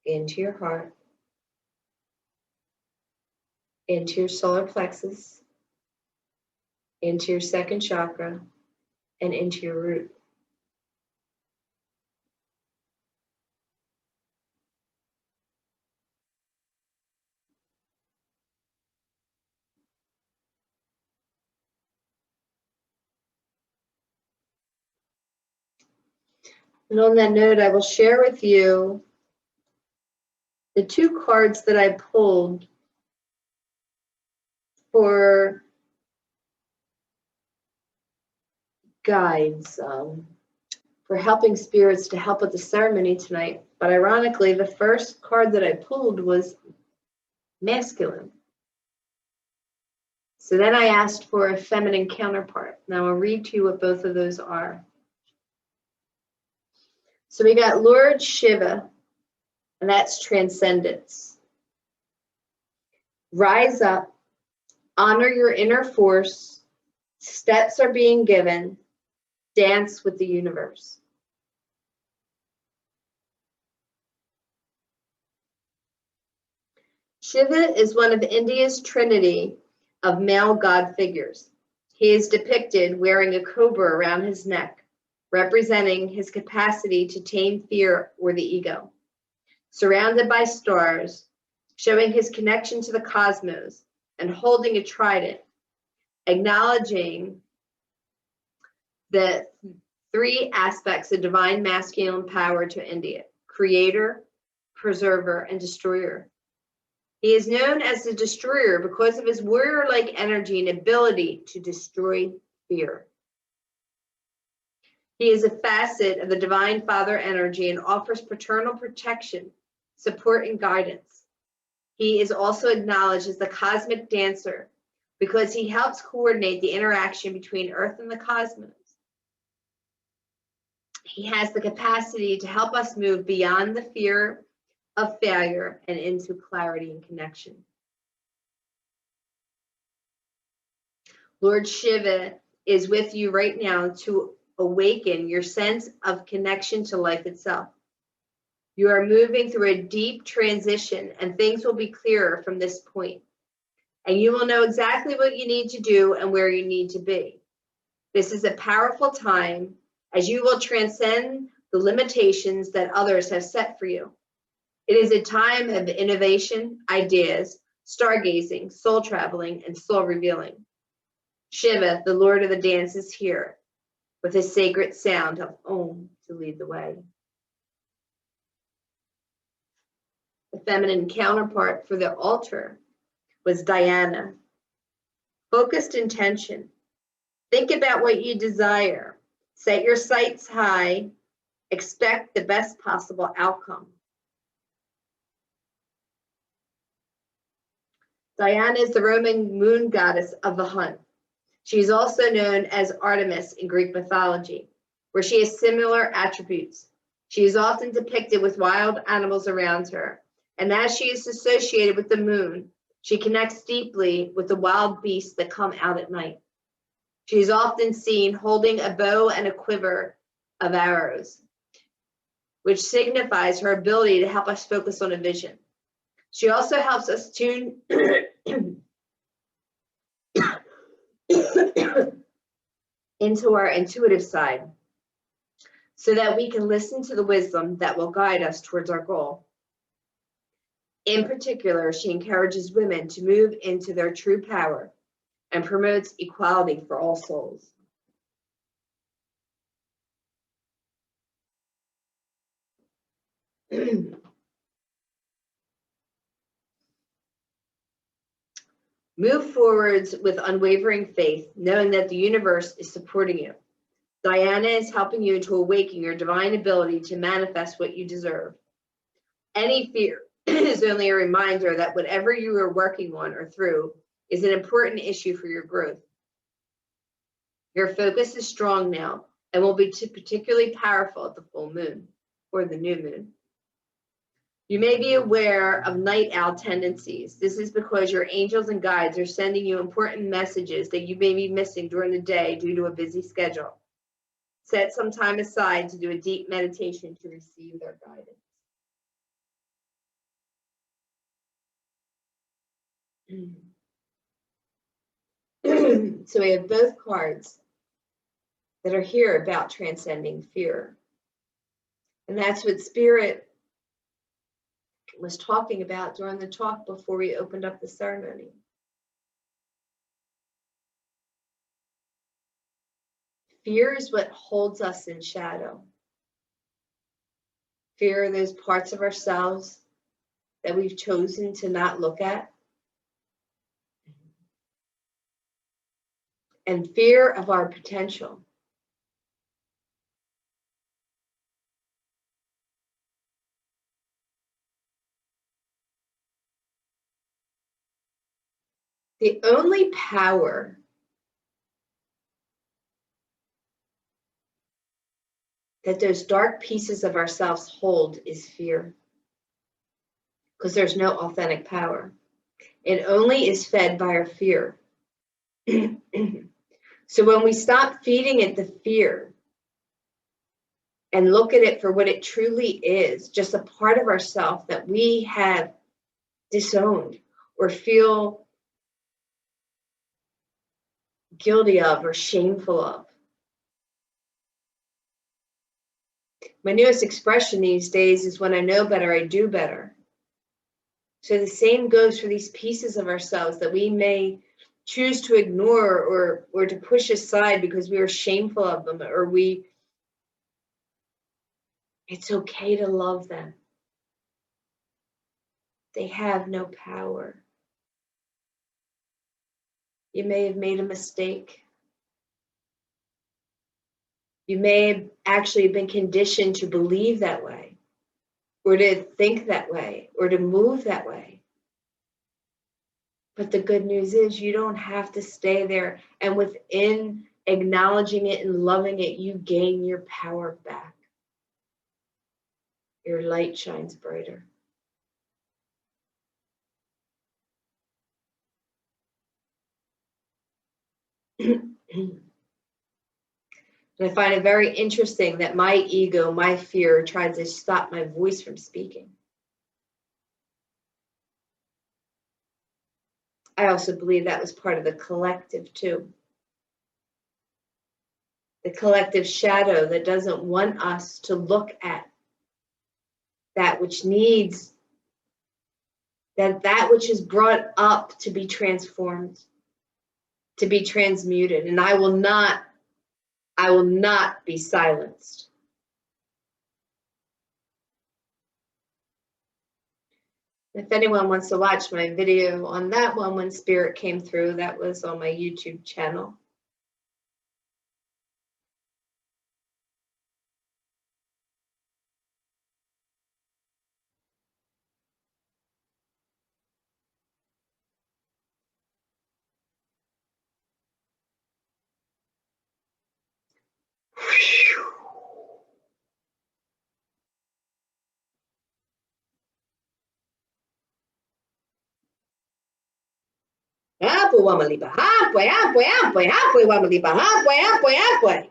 into your heart, into your solar plexus, into your second chakra, and into your root. And on that note, I will share with you the two cards that I pulled for guides, for helping spirits to help with the ceremony tonight. But ironically, the first card that I pulled was masculine. So then I asked for a feminine counterpart. Now I'll read to you what both of those are. So we got Lord Shiva, and that's transcendence. Rise up, honor your inner force, steps are being given, dance with the universe. Shiva is one of India's trinity of male god figures. He is depicted wearing a cobra around his neck, representing his capacity to tame fear or the ego. Surrounded by stars, showing his connection to the cosmos, and holding a trident, acknowledging the three aspects of divine masculine power to India: creator, preserver, and destroyer. He is known as the destroyer because of his warrior-like energy and ability to destroy fear. He is a facet of the divine father energy and offers paternal protection, support, and guidance. He is also acknowledged as the cosmic dancer because he helps coordinate the interaction between Earth and the cosmos. He has the capacity to help us move beyond the fear of failure and into clarity and connection. Lord Shiva is with you right now to awaken your sense of connection to life itself. You are moving through a deep transition, and things will be clearer from this point. And you will know exactly what you need to do and where you need to be. This is a powerful time as you will transcend the limitations that others have set for you. It is a time of innovation, ideas, stargazing, soul traveling, and soul revealing. Shiva, the Lord of the dance, is here with his sacred sound of Om to lead the way. The feminine counterpart for the altar was Diana. Focused intention. Think about what you desire. Set your sights high. Expect the best possible outcome. Diana is the Roman moon goddess of the hunt. She is also known as Artemis in Greek mythology, where she has similar attributes. She is often depicted with wild animals around her, and as she is associated with the moon, she connects deeply with the wild beasts that come out at night. She is often seen holding a bow and a quiver of arrows, which signifies her ability to help us focus on a vision. She also helps us tune into our intuitive side so that we can listen to the wisdom that will guide us towards our goal. In particular, she encourages women to move into their true power and promotes equality for all souls. Move forwards with unwavering faith, knowing that the universe is supporting you. Diana is helping you to awaken your divine ability to manifest what you deserve. Any fear is only a reminder that whatever you are working on or through is an important issue for your growth. Your focus is strong now and will be particularly powerful at the full moon or the new moon. You may be aware of night owl tendencies. This is because your angels and guides are sending you important messages that you may be missing during the day due to a busy schedule. Set some time aside to do a deep meditation to receive their guidance. So we have both cards that are here about transcending fear. And that's what Spirit was talking about during the talk before we opened up the ceremony. Fear is what holds us in shadow. Fear are those parts of ourselves that we've chosen to not look at. And fear of our potential. The only power that those dark pieces of ourselves hold is fear, because there's no authentic power. It only is fed by our fear. So when we stop feeding it the fear and look at it for what it truly is, just a part of ourselves that we have disowned or feel guilty of or shameful of. My newest expression these days is, when I know better, I do better. So the same goes for these pieces of ourselves that we may choose to ignore or to push aside because we are shameful of them, or it's okay to love them. They have no power. You may have made a mistake. You may have actually been conditioned to believe that way, or to think that way, or to move that way. But the good news is you don't have to stay there. And within acknowledging it and loving it, you gain your power back. Your light shines brighter. And I find it very interesting that my ego, my fear, tried to stop my voice from speaking. I also believe that was part of the collective too. The collective shadow that doesn't want us to look at that which needs, that which is brought up to be transformed, to be transmuted. And I will not be silenced. If anyone wants to watch my video on that one, when Spirit came through, that was on my YouTube channel. Halfway, Wamaliba, halfway, halfway, halfway, halfway, Wamaliba, halfway, halfway, halfway.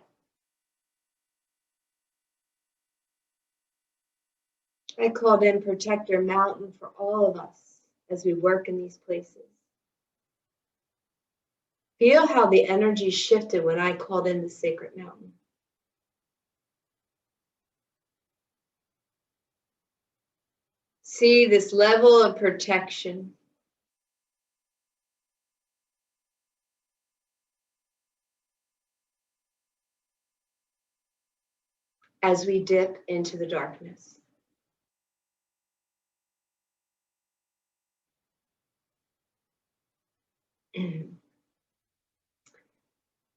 I called in Protector Mountain for all of us as we work in these places. Feel how the energy shifted when I called in the Sacred Mountain. See this level of protection. As we dip into the darkness. And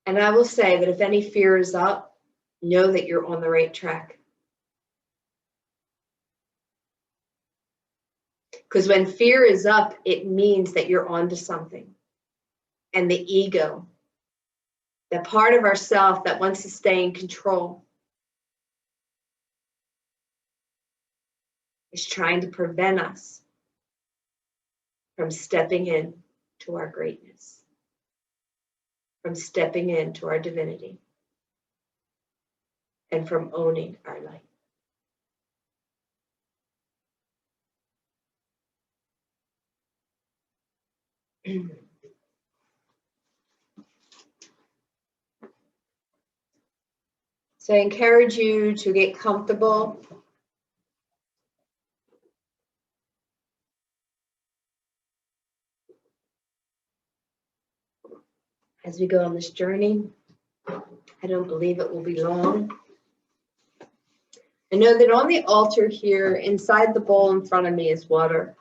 I will say that if any fear is up, know that you're on the right track. Because when fear is up, it means that you're onto something. And the ego, that part of ourself that wants to stay in control, is trying to prevent us from stepping in to our greatness, from stepping into our divinity, and from owning our light. So I encourage you to get comfortable. As we go on this journey. I don't believe it will be long. I know that on the altar here, inside the bowl in front of me, is water.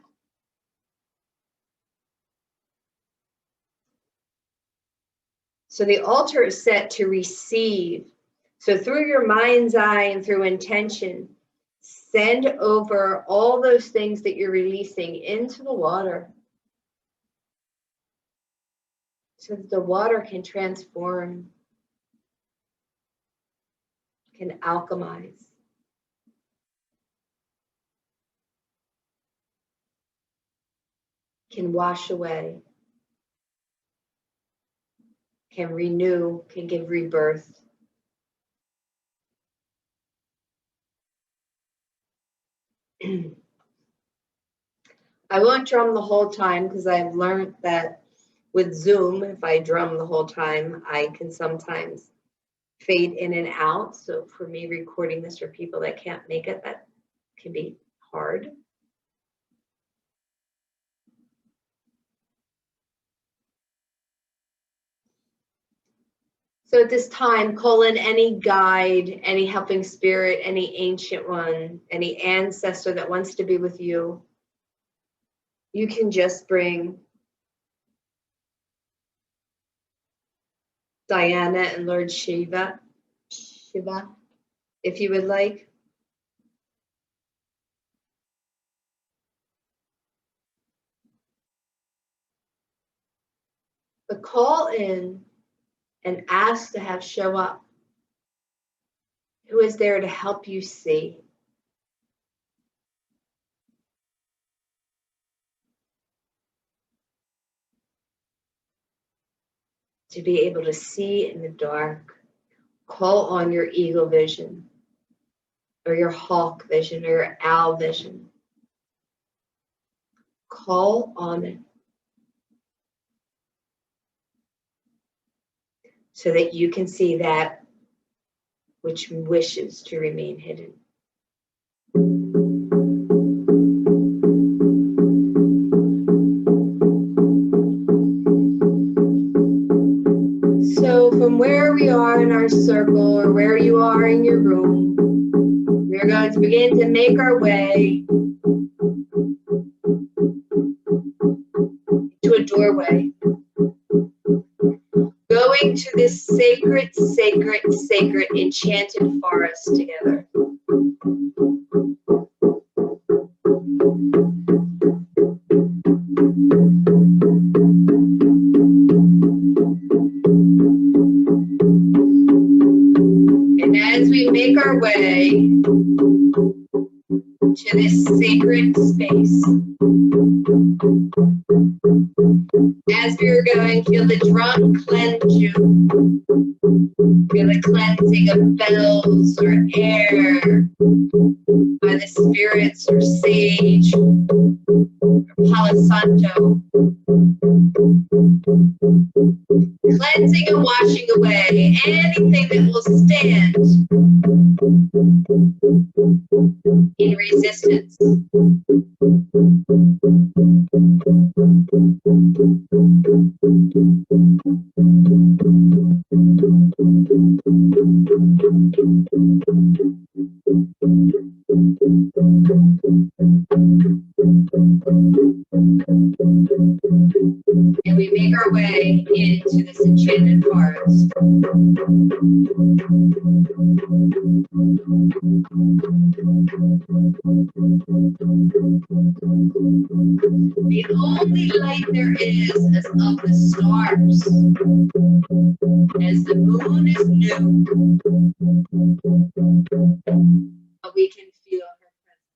So the altar is set to receive. So through your mind's eye and through intention, send over all those things that you're releasing into the water. so that the water can transform, can alchemize. Can wash away, can renew, can give rebirth. I won't drum the whole time because I've learned that with Zoom, if I drum the whole time, I can sometimes fade in and out. So for me, recording this for people that can't make it, that can be hard. So at this time, call in any guide, any helping spirit, any ancient one, any ancestor that wants to be with you. You can just bring Diana and Lord Shiva, if you would like. But call in and ask to have show up. Who is there to help you see? To be able to see in the dark. Call on your eagle vision, or your hawk vision, or your owl vision. Call on it so that you can see that which wishes to remain hidden. So from where we are in our circle, or where you are in your room, we are going to begin to make our way to a doorway, going to this sacred, sacred, sacred, enchanted forest together. And as we make our way to this sacred space, as we were going, feel the drum cleanse you. Feel the cleansing of bells or air by the spirits or sage or Palo Santo. Cleansing and washing away anything that will stand in resistance. And we make our way into this enchanted forest. The only light there is of the stars. As the moon is new, but we can feel her presence.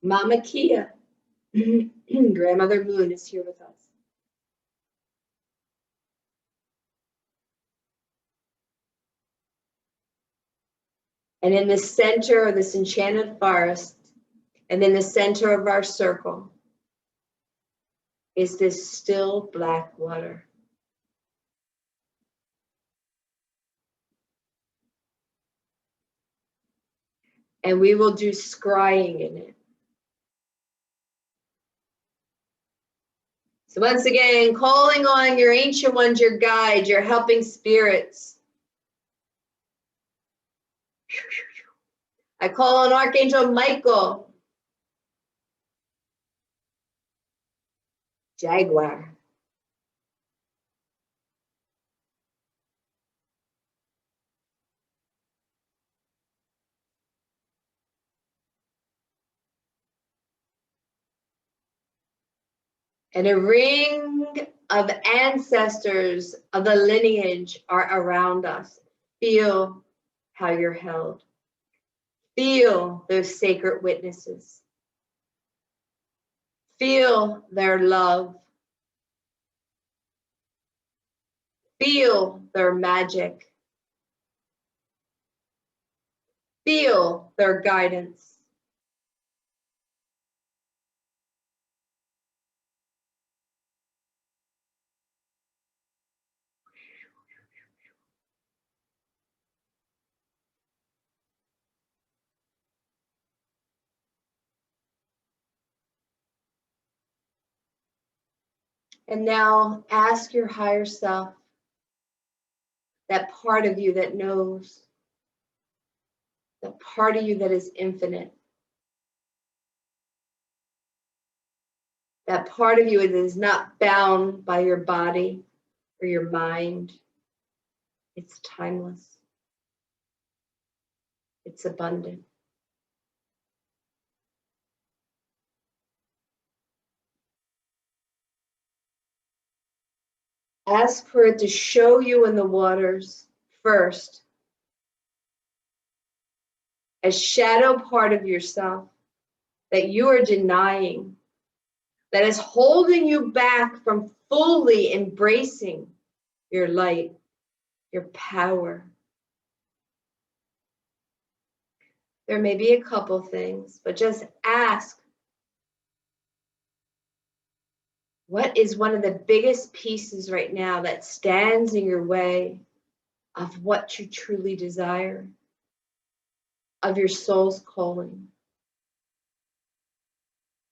Mama Kia, Grandmother Moon, is here with us. And in the center of this enchanted forest, and in the center of our circle, is this still black water. And we will do scrying in it. So once again, calling on your ancient ones, your guides, your helping spirits. I call on Archangel Michael, Jaguar. And a ring of ancestors of the lineage are around us. Feel how you're held. Feel those sacred witnesses. Feel their love. Feel their magic. Feel their guidance. And now ask your higher self, that part of you that knows, that part of you that is infinite, that part of you that is not bound by your body or your mind. It's timeless. It's abundant. Ask for it to show you in the waters first, a shadow part of yourself that you are denying, that is holding you back from fully embracing your light, your power. There may be a couple things, but just ask, what is one of the biggest pieces right now that stands in your way of what you truly desire, of your soul's calling?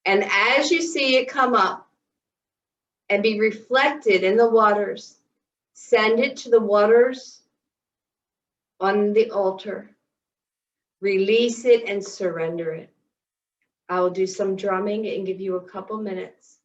And as you see it come up and be reflected in the waters, send it to the waters on the altar. Release it and surrender it. I will do some drumming and give you a couple minutes.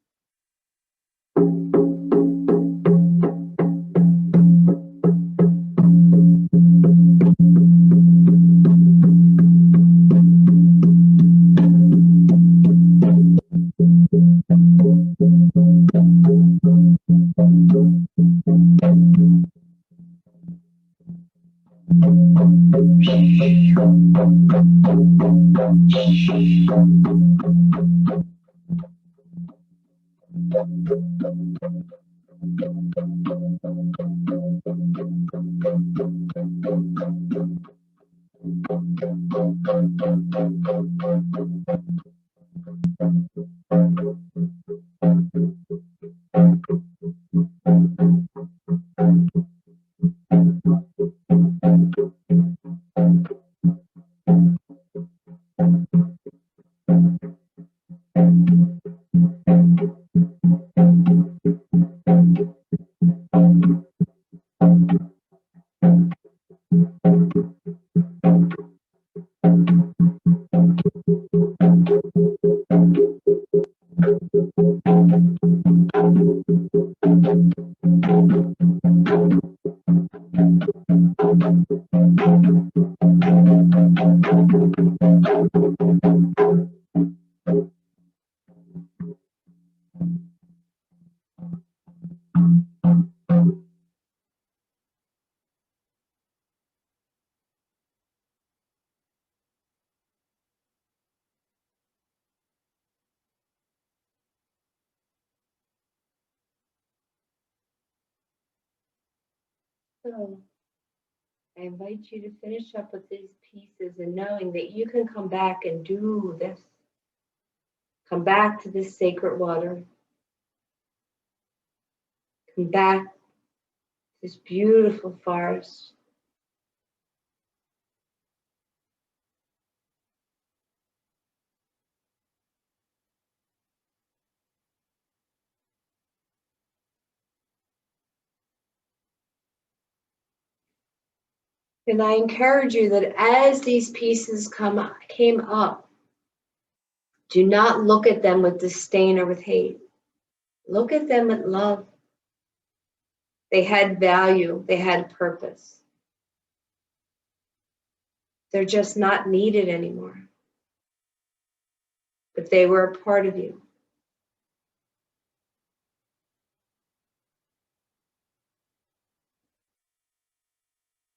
So I invite you to finish up with these pieces and knowing that you can come back and do this. Come back to this sacred water. Come back to this beautiful forest. And I encourage you that as these pieces came up, do not look at them with disdain or with hate. Look at them with love. They had value. They had purpose. They're just not needed anymore. But they were a part of you.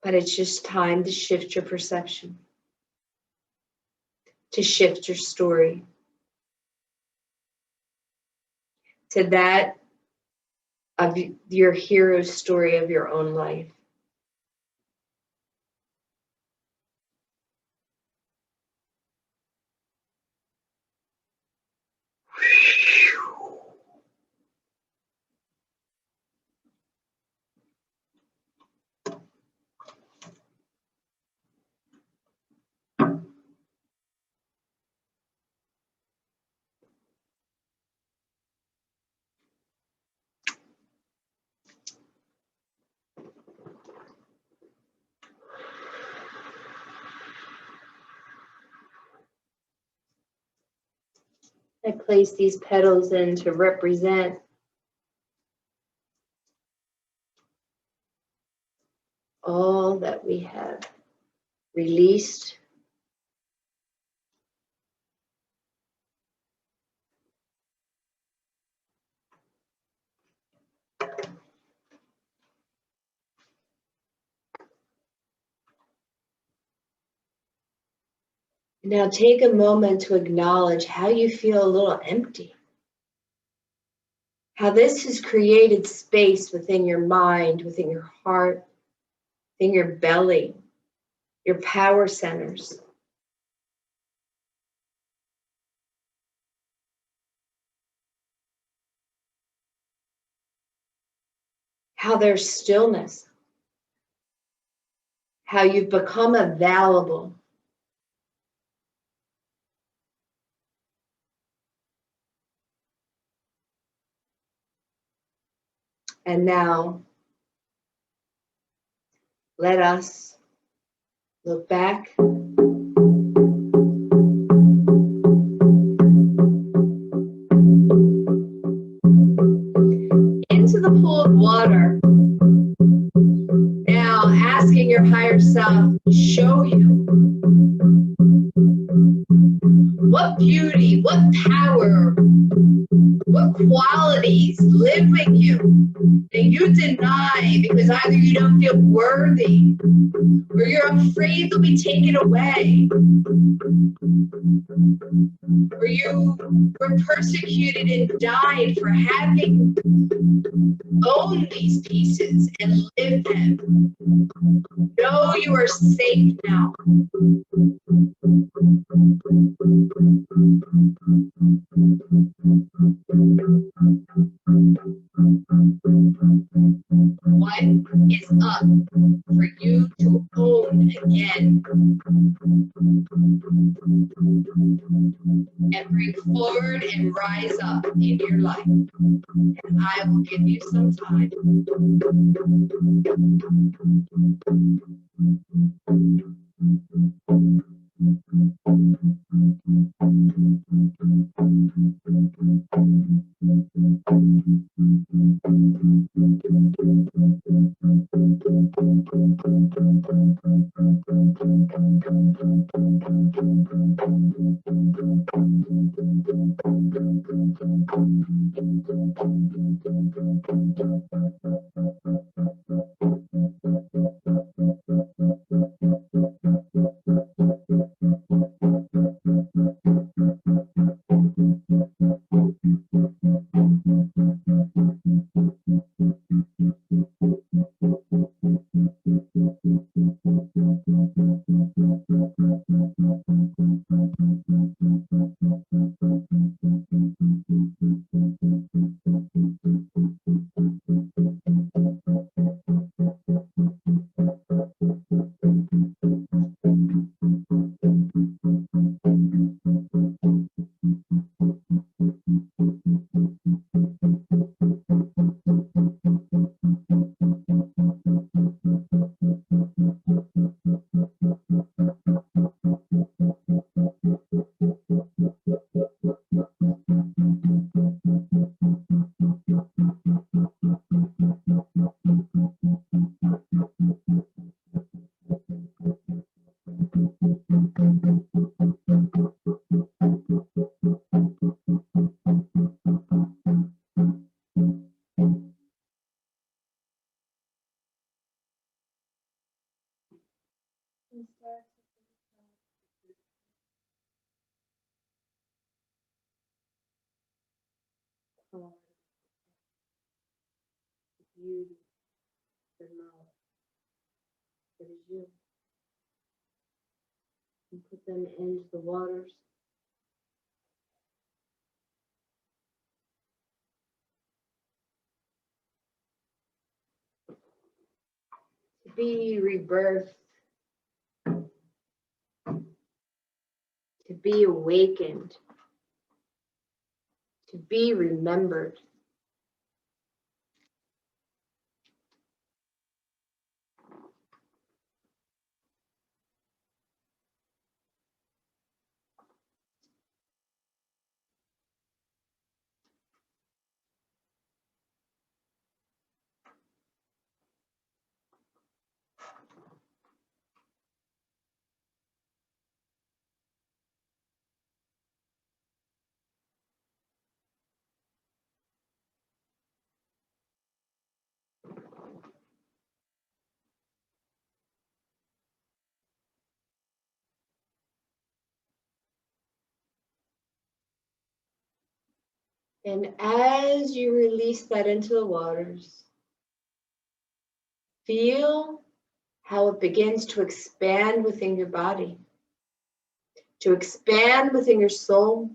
But it's just time to shift your perception, to shift your story to that of your hero story of your own life. I place these petals in to represent all that we have released, now take a moment to acknowledge how you feel a little empty. How this has created space within your mind, within your heart, within your belly, your power centers. How there's stillness. How you've become available. And now, let us look back into the pool of water. Now, asking your higher self to show you what beauty, what power, what qualities live with you that you deny because either you don't feel worthy or you're afraid they'll be taken away, or you were persecuted and died for having owned these pieces and lived them. Know you are safe now. What is up for you to own again and bring forward and rise up in your life? And I will give you some time. Beauty, the love that is you. And put them into the waters. To be rebirthed, to be awakened, to be remembered. And as you release that into the waters, feel how it begins to expand within your body, to expand within your soul.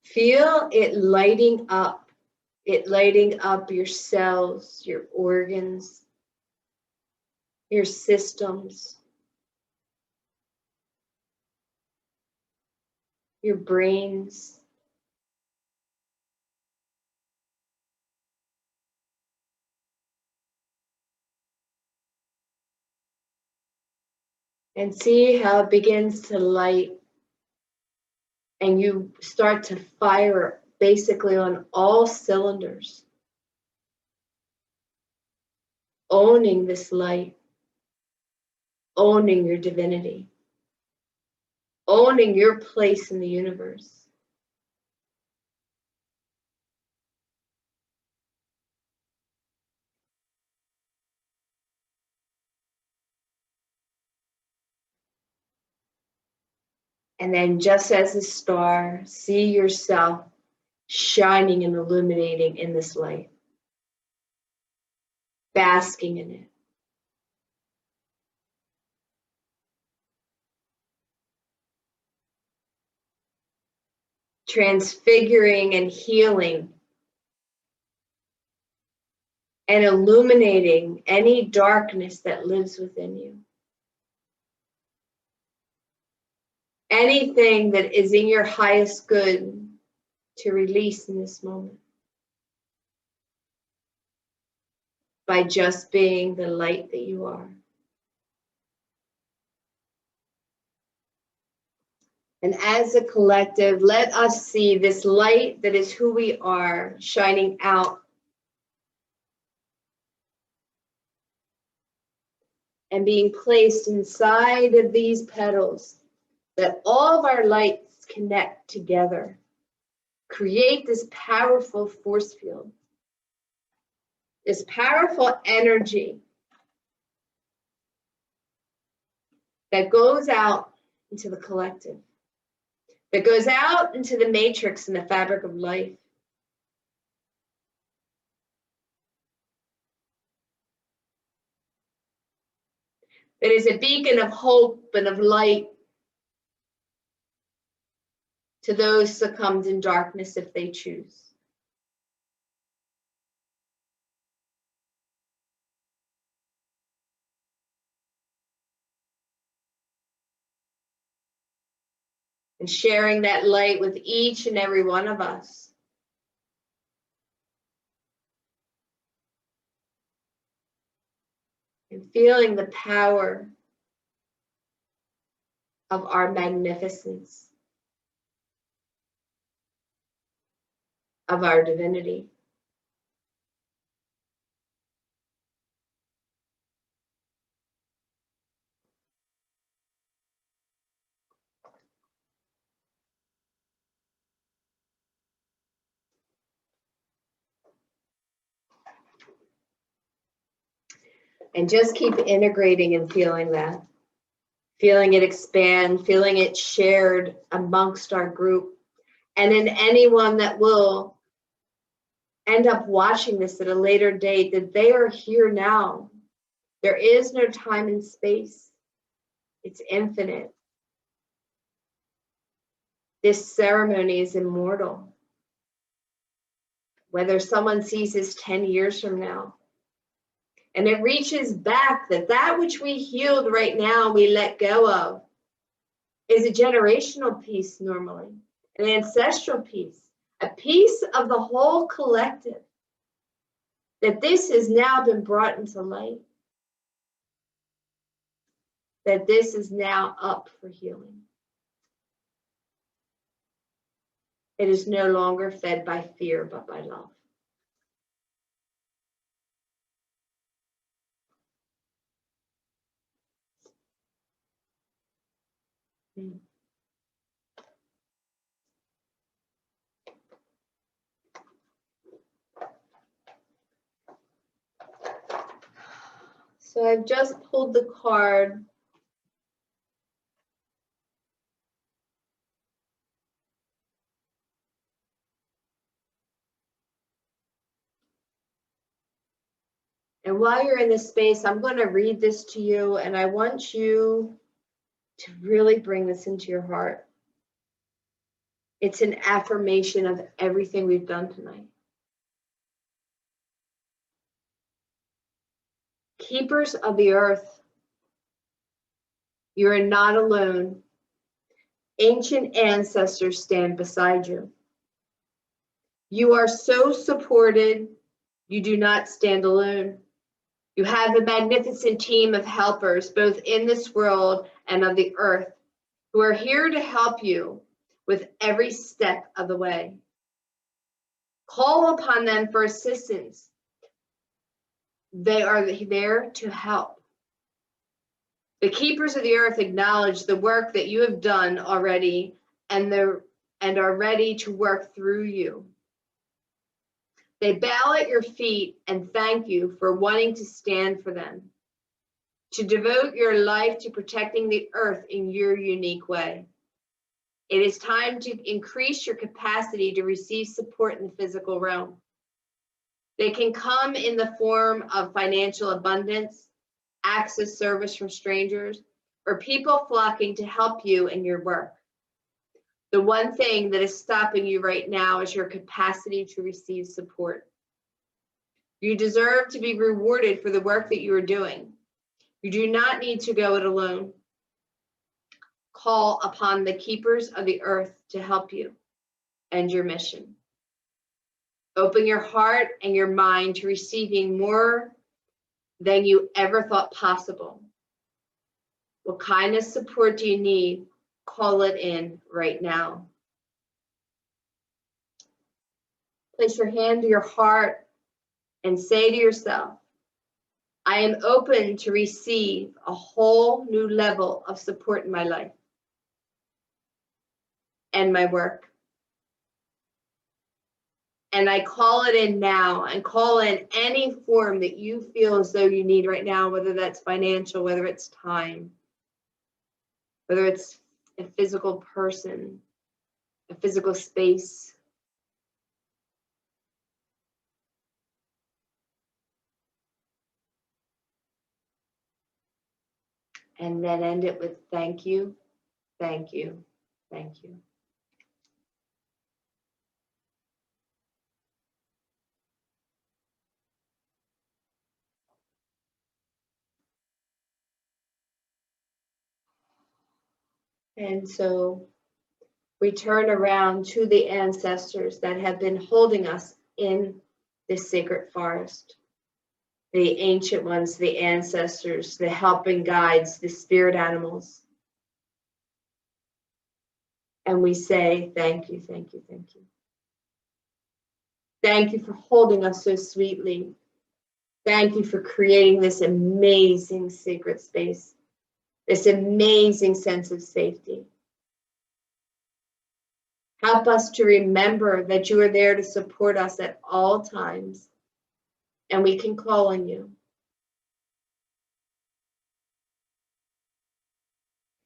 Feel it lighting up your cells, your organs, your systems, your brains. And see how it begins to light, and you start to fire basically on all cylinders, owning this light, owning your divinity, owning your place in the universe. And then just as a star, see yourself shining and illuminating in this light, basking in it. Transfiguring and healing and illuminating any darkness that lives within you. Anything that is in your highest good to release in this moment by just being the light that you are. And as a collective, let us see this light that is who we are shining out and being placed inside of these petals, that all of our lights connect together, create this powerful force field, this powerful energy that goes out into the collective, that goes out into the matrix and the fabric of life. That is a beacon of hope and of light to those succumbed in darkness if they choose. And sharing that light with each and every one of us. And feeling the power of our magnificence, of our divinity. And just keep integrating and feeling that. Feeling it expand, feeling it shared amongst our group. And in anyone that will end up watching this at a later date, that they are here now. There is no time and space. It's infinite. This ceremony is immortal. Whether someone sees this 10 years from now, and it reaches back that which we healed right now, we let go of, is a generational piece normally, an ancestral piece, a piece of the whole collective, that this has now been brought into light, that this is now up for healing. It is no longer fed by fear, but by love. So I've just pulled the card. And while you're in this space, I'm going to read this to you, and I want you to really bring this into your heart. It's an affirmation of everything we've done tonight. Keepers of the earth, you are not alone. Ancient ancestors stand beside you. You are so supported, you do not stand alone. You have a magnificent team of helpers, both in this world and of the earth, who are here to help you with every step of the way. Call upon them for assistance. They are there to help. The keepers of the earth acknowledge the work that you have done already and are ready to work through you. They bow at your feet and thank you for wanting to stand for them, to devote your life to protecting the earth in your unique way. It is time to increase your capacity to receive support in the physical realm. They can come in the form of financial abundance, access service from strangers, or people flocking to help you in your work. The one thing that is stopping you right now is your capacity to receive support. You deserve to be rewarded for the work that you are doing. You do not need to go it alone. Call upon the keepers of the earth to help you and your mission. Open your heart and your mind to receiving more than you ever thought possible. What kind of support do you need? Call it in right now. Place your hand to your heart and say to yourself, I am open to receive a whole new level of support in my life and my work. And I call it in now, and call in any form that you feel as though you need right now, whether that's financial, whether it's time, whether it's a physical person, a physical space. And then end it with thank you, thank you, thank you. And so we turn around to the ancestors that have been holding us in this sacred forest. The ancient ones, the ancestors, the helping guides, the spirit animals. And we say, thank you, thank you, thank you. Thank you for holding us so sweetly. Thank you for creating this amazing sacred space, this amazing sense of safety. Help us to remember that you are there to support us at all times, and we can call on you.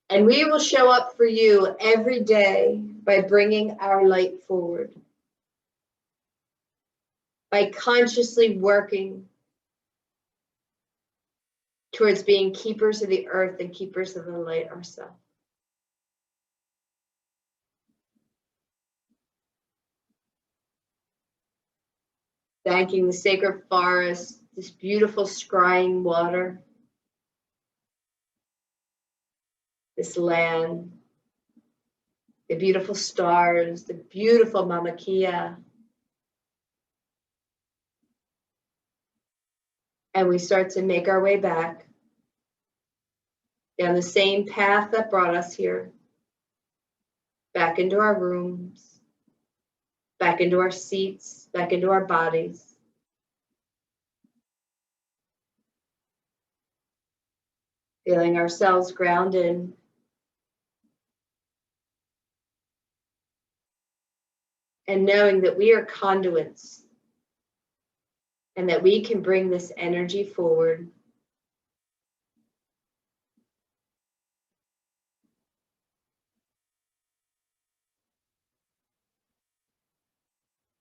And we will show up for you every day by bringing our light forward, by consciously working towards being keepers of the earth and keepers of the light ourselves. Thanking the sacred forest, this beautiful scrying water, this land, the beautiful stars, the beautiful Mama Kia. And we start to make our way back down the same path that brought us here, back into our rooms, back into our seats, back into our bodies. Feeling ourselves grounded. And knowing that we are conduits and that we can bring this energy forward.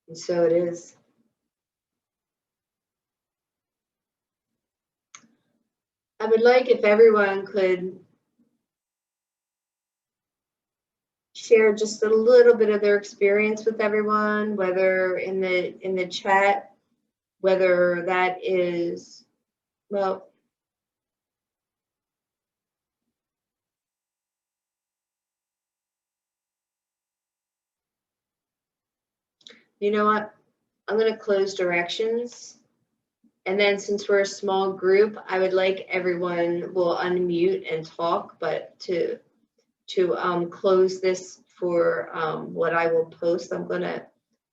And so it is. I would like if everyone could share just a little bit of their experience with everyone, whether in the chat, whether that is, well, you know what? I'm going to close directions. And then since we're a small group, I would like everyone will unmute and talk, but to close this for what I will post, I'm going to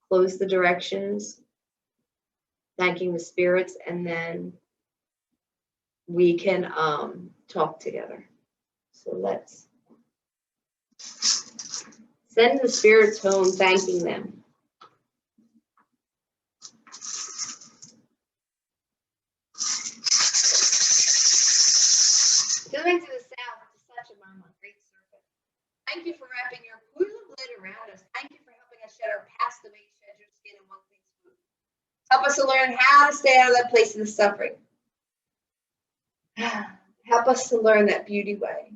close the directions, thanking the spirits, and then we can talk together. So let's send the spirits home, thanking them. Going to the south to such a mama, great serpent. Thank you for wrapping your pool of light around us. Thank you for helping us shed our past the way you shed your skin in one clean swoop. Help us to learn how to stay out of that place of the suffering. Help us to learn that beauty way.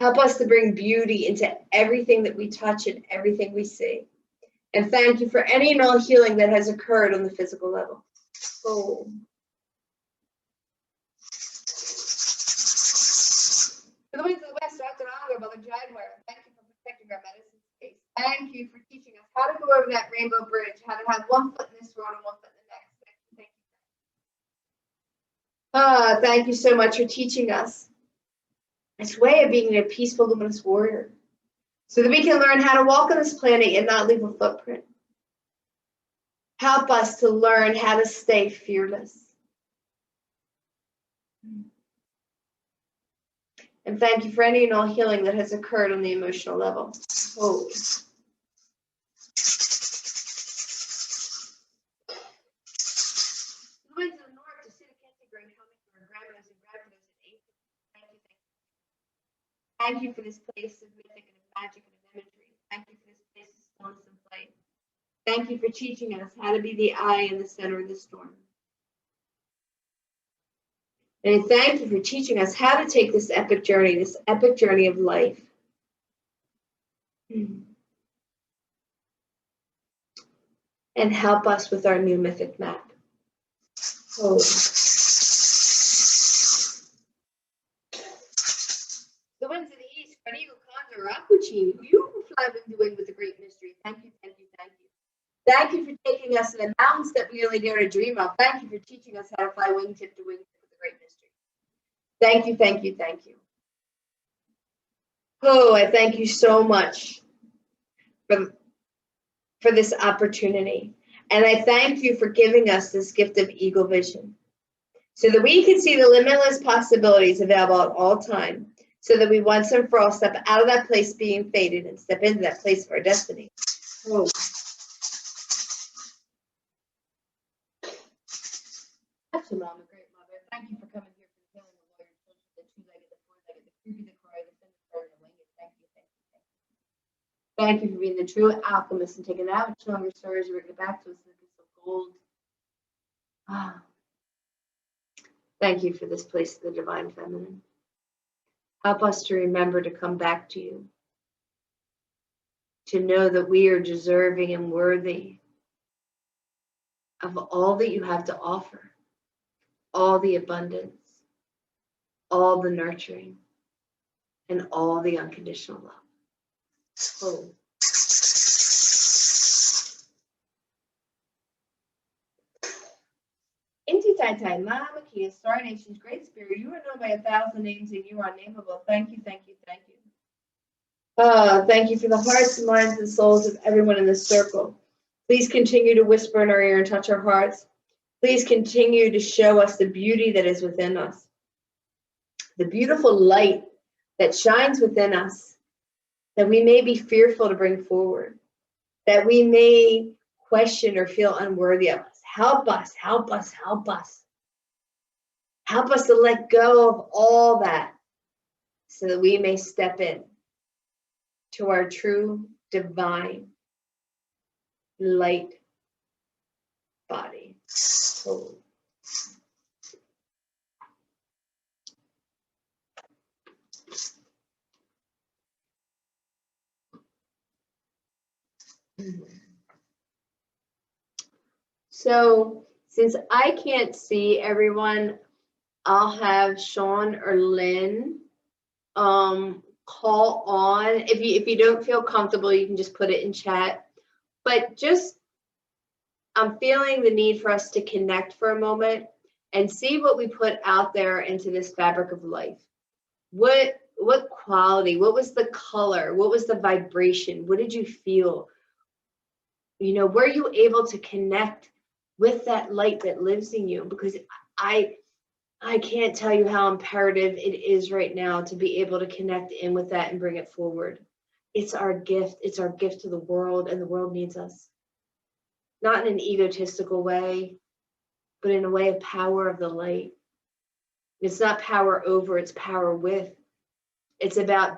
Help us to bring beauty into everything that we touch and everything we see. And thank you for any and all healing that has occurred on the physical level. Oh. For the winds of the west, Dr. Honor, Mother Jaguar, thank you for protecting our medicine space. Thank you for teaching us how to go over that rainbow bridge, how to have one foot in this world and one foot in the next. Thank you. Thank you so much for teaching us this way of being a peaceful, luminous warrior, so that we can learn how to walk on this planet and not leave a footprint. Help us to learn how to stay fearless. And thank you for any and all healing that has occurred on the emotional level. Holy. Thank you for this place of mythic and of magic and of imagery. Thank you for this place of stillness and light. Thank you for teaching us how to be the eye in the center of the storm. And thank you for teaching us how to take this epic journey of life. And help us with our new mythic map. Oh. The winds of the east, Carigo, Condor, Aquachin, you fly with the wind with the great mystery. Thank you, thank you, thank you. Thank you for taking us to the mountains that we only dare to dream of. Thank you for teaching us how to fly wingtip to wingtip with the great mystery. Thank you, thank you, thank you. Oh, I thank you so much for this opportunity. And I thank you for giving us this gift of eagle vision, so that we can see the limitless possibilities available at all time, so that we once and for all step out of that place being fated and step into that place of our destiny. Oh. Such a mama, great mother. Thank you for coming here for the healing of all your children, the two-legged, the four-legged, the creepy, the cry, the Thank you for being the true alchemist and taking that which no longer serves, bringing it back to us in a piece of gold. Ah. Thank you for this place of the divine feminine. Help us to remember to come back to you, to know that we are deserving and worthy of all that you have to offer, all the abundance, all the nurturing, and all the unconditional love. Oh. Inti Tai Tai, Mama Kia, Star Nation's Great Spirit, you are known by 1,000 names and you are nameable. Thank you, thank you, thank you. Thank you for the hearts and minds and souls of everyone in this circle. Please continue to whisper in our ear and touch our hearts. Please continue to show us the beauty that is within us, the beautiful light that shines within us, that we may be fearful to bring forward, that we may question or feel unworthy of us. Help us, help us, help us. Help us to let go of all that so that we may step in to our true divine light body. Oh. So since I can't see everyone, I'll have Sean or Lynn call on. If you don't feel comfortable, you can just put it in chat. But just I'm feeling the need for us to connect for a moment and see what we put out there into this fabric of life. What quality? What was the color? What was the vibration? What did you feel? You know, were you able to connect with that light that lives in you? Because I can't tell you how imperative it is right now to be able to connect in with that and bring it forward. It's our gift. It's our gift to the world, and the world needs us. Not in an egotistical way, but in a way of power of the light. It's not power over, it's power with. It's about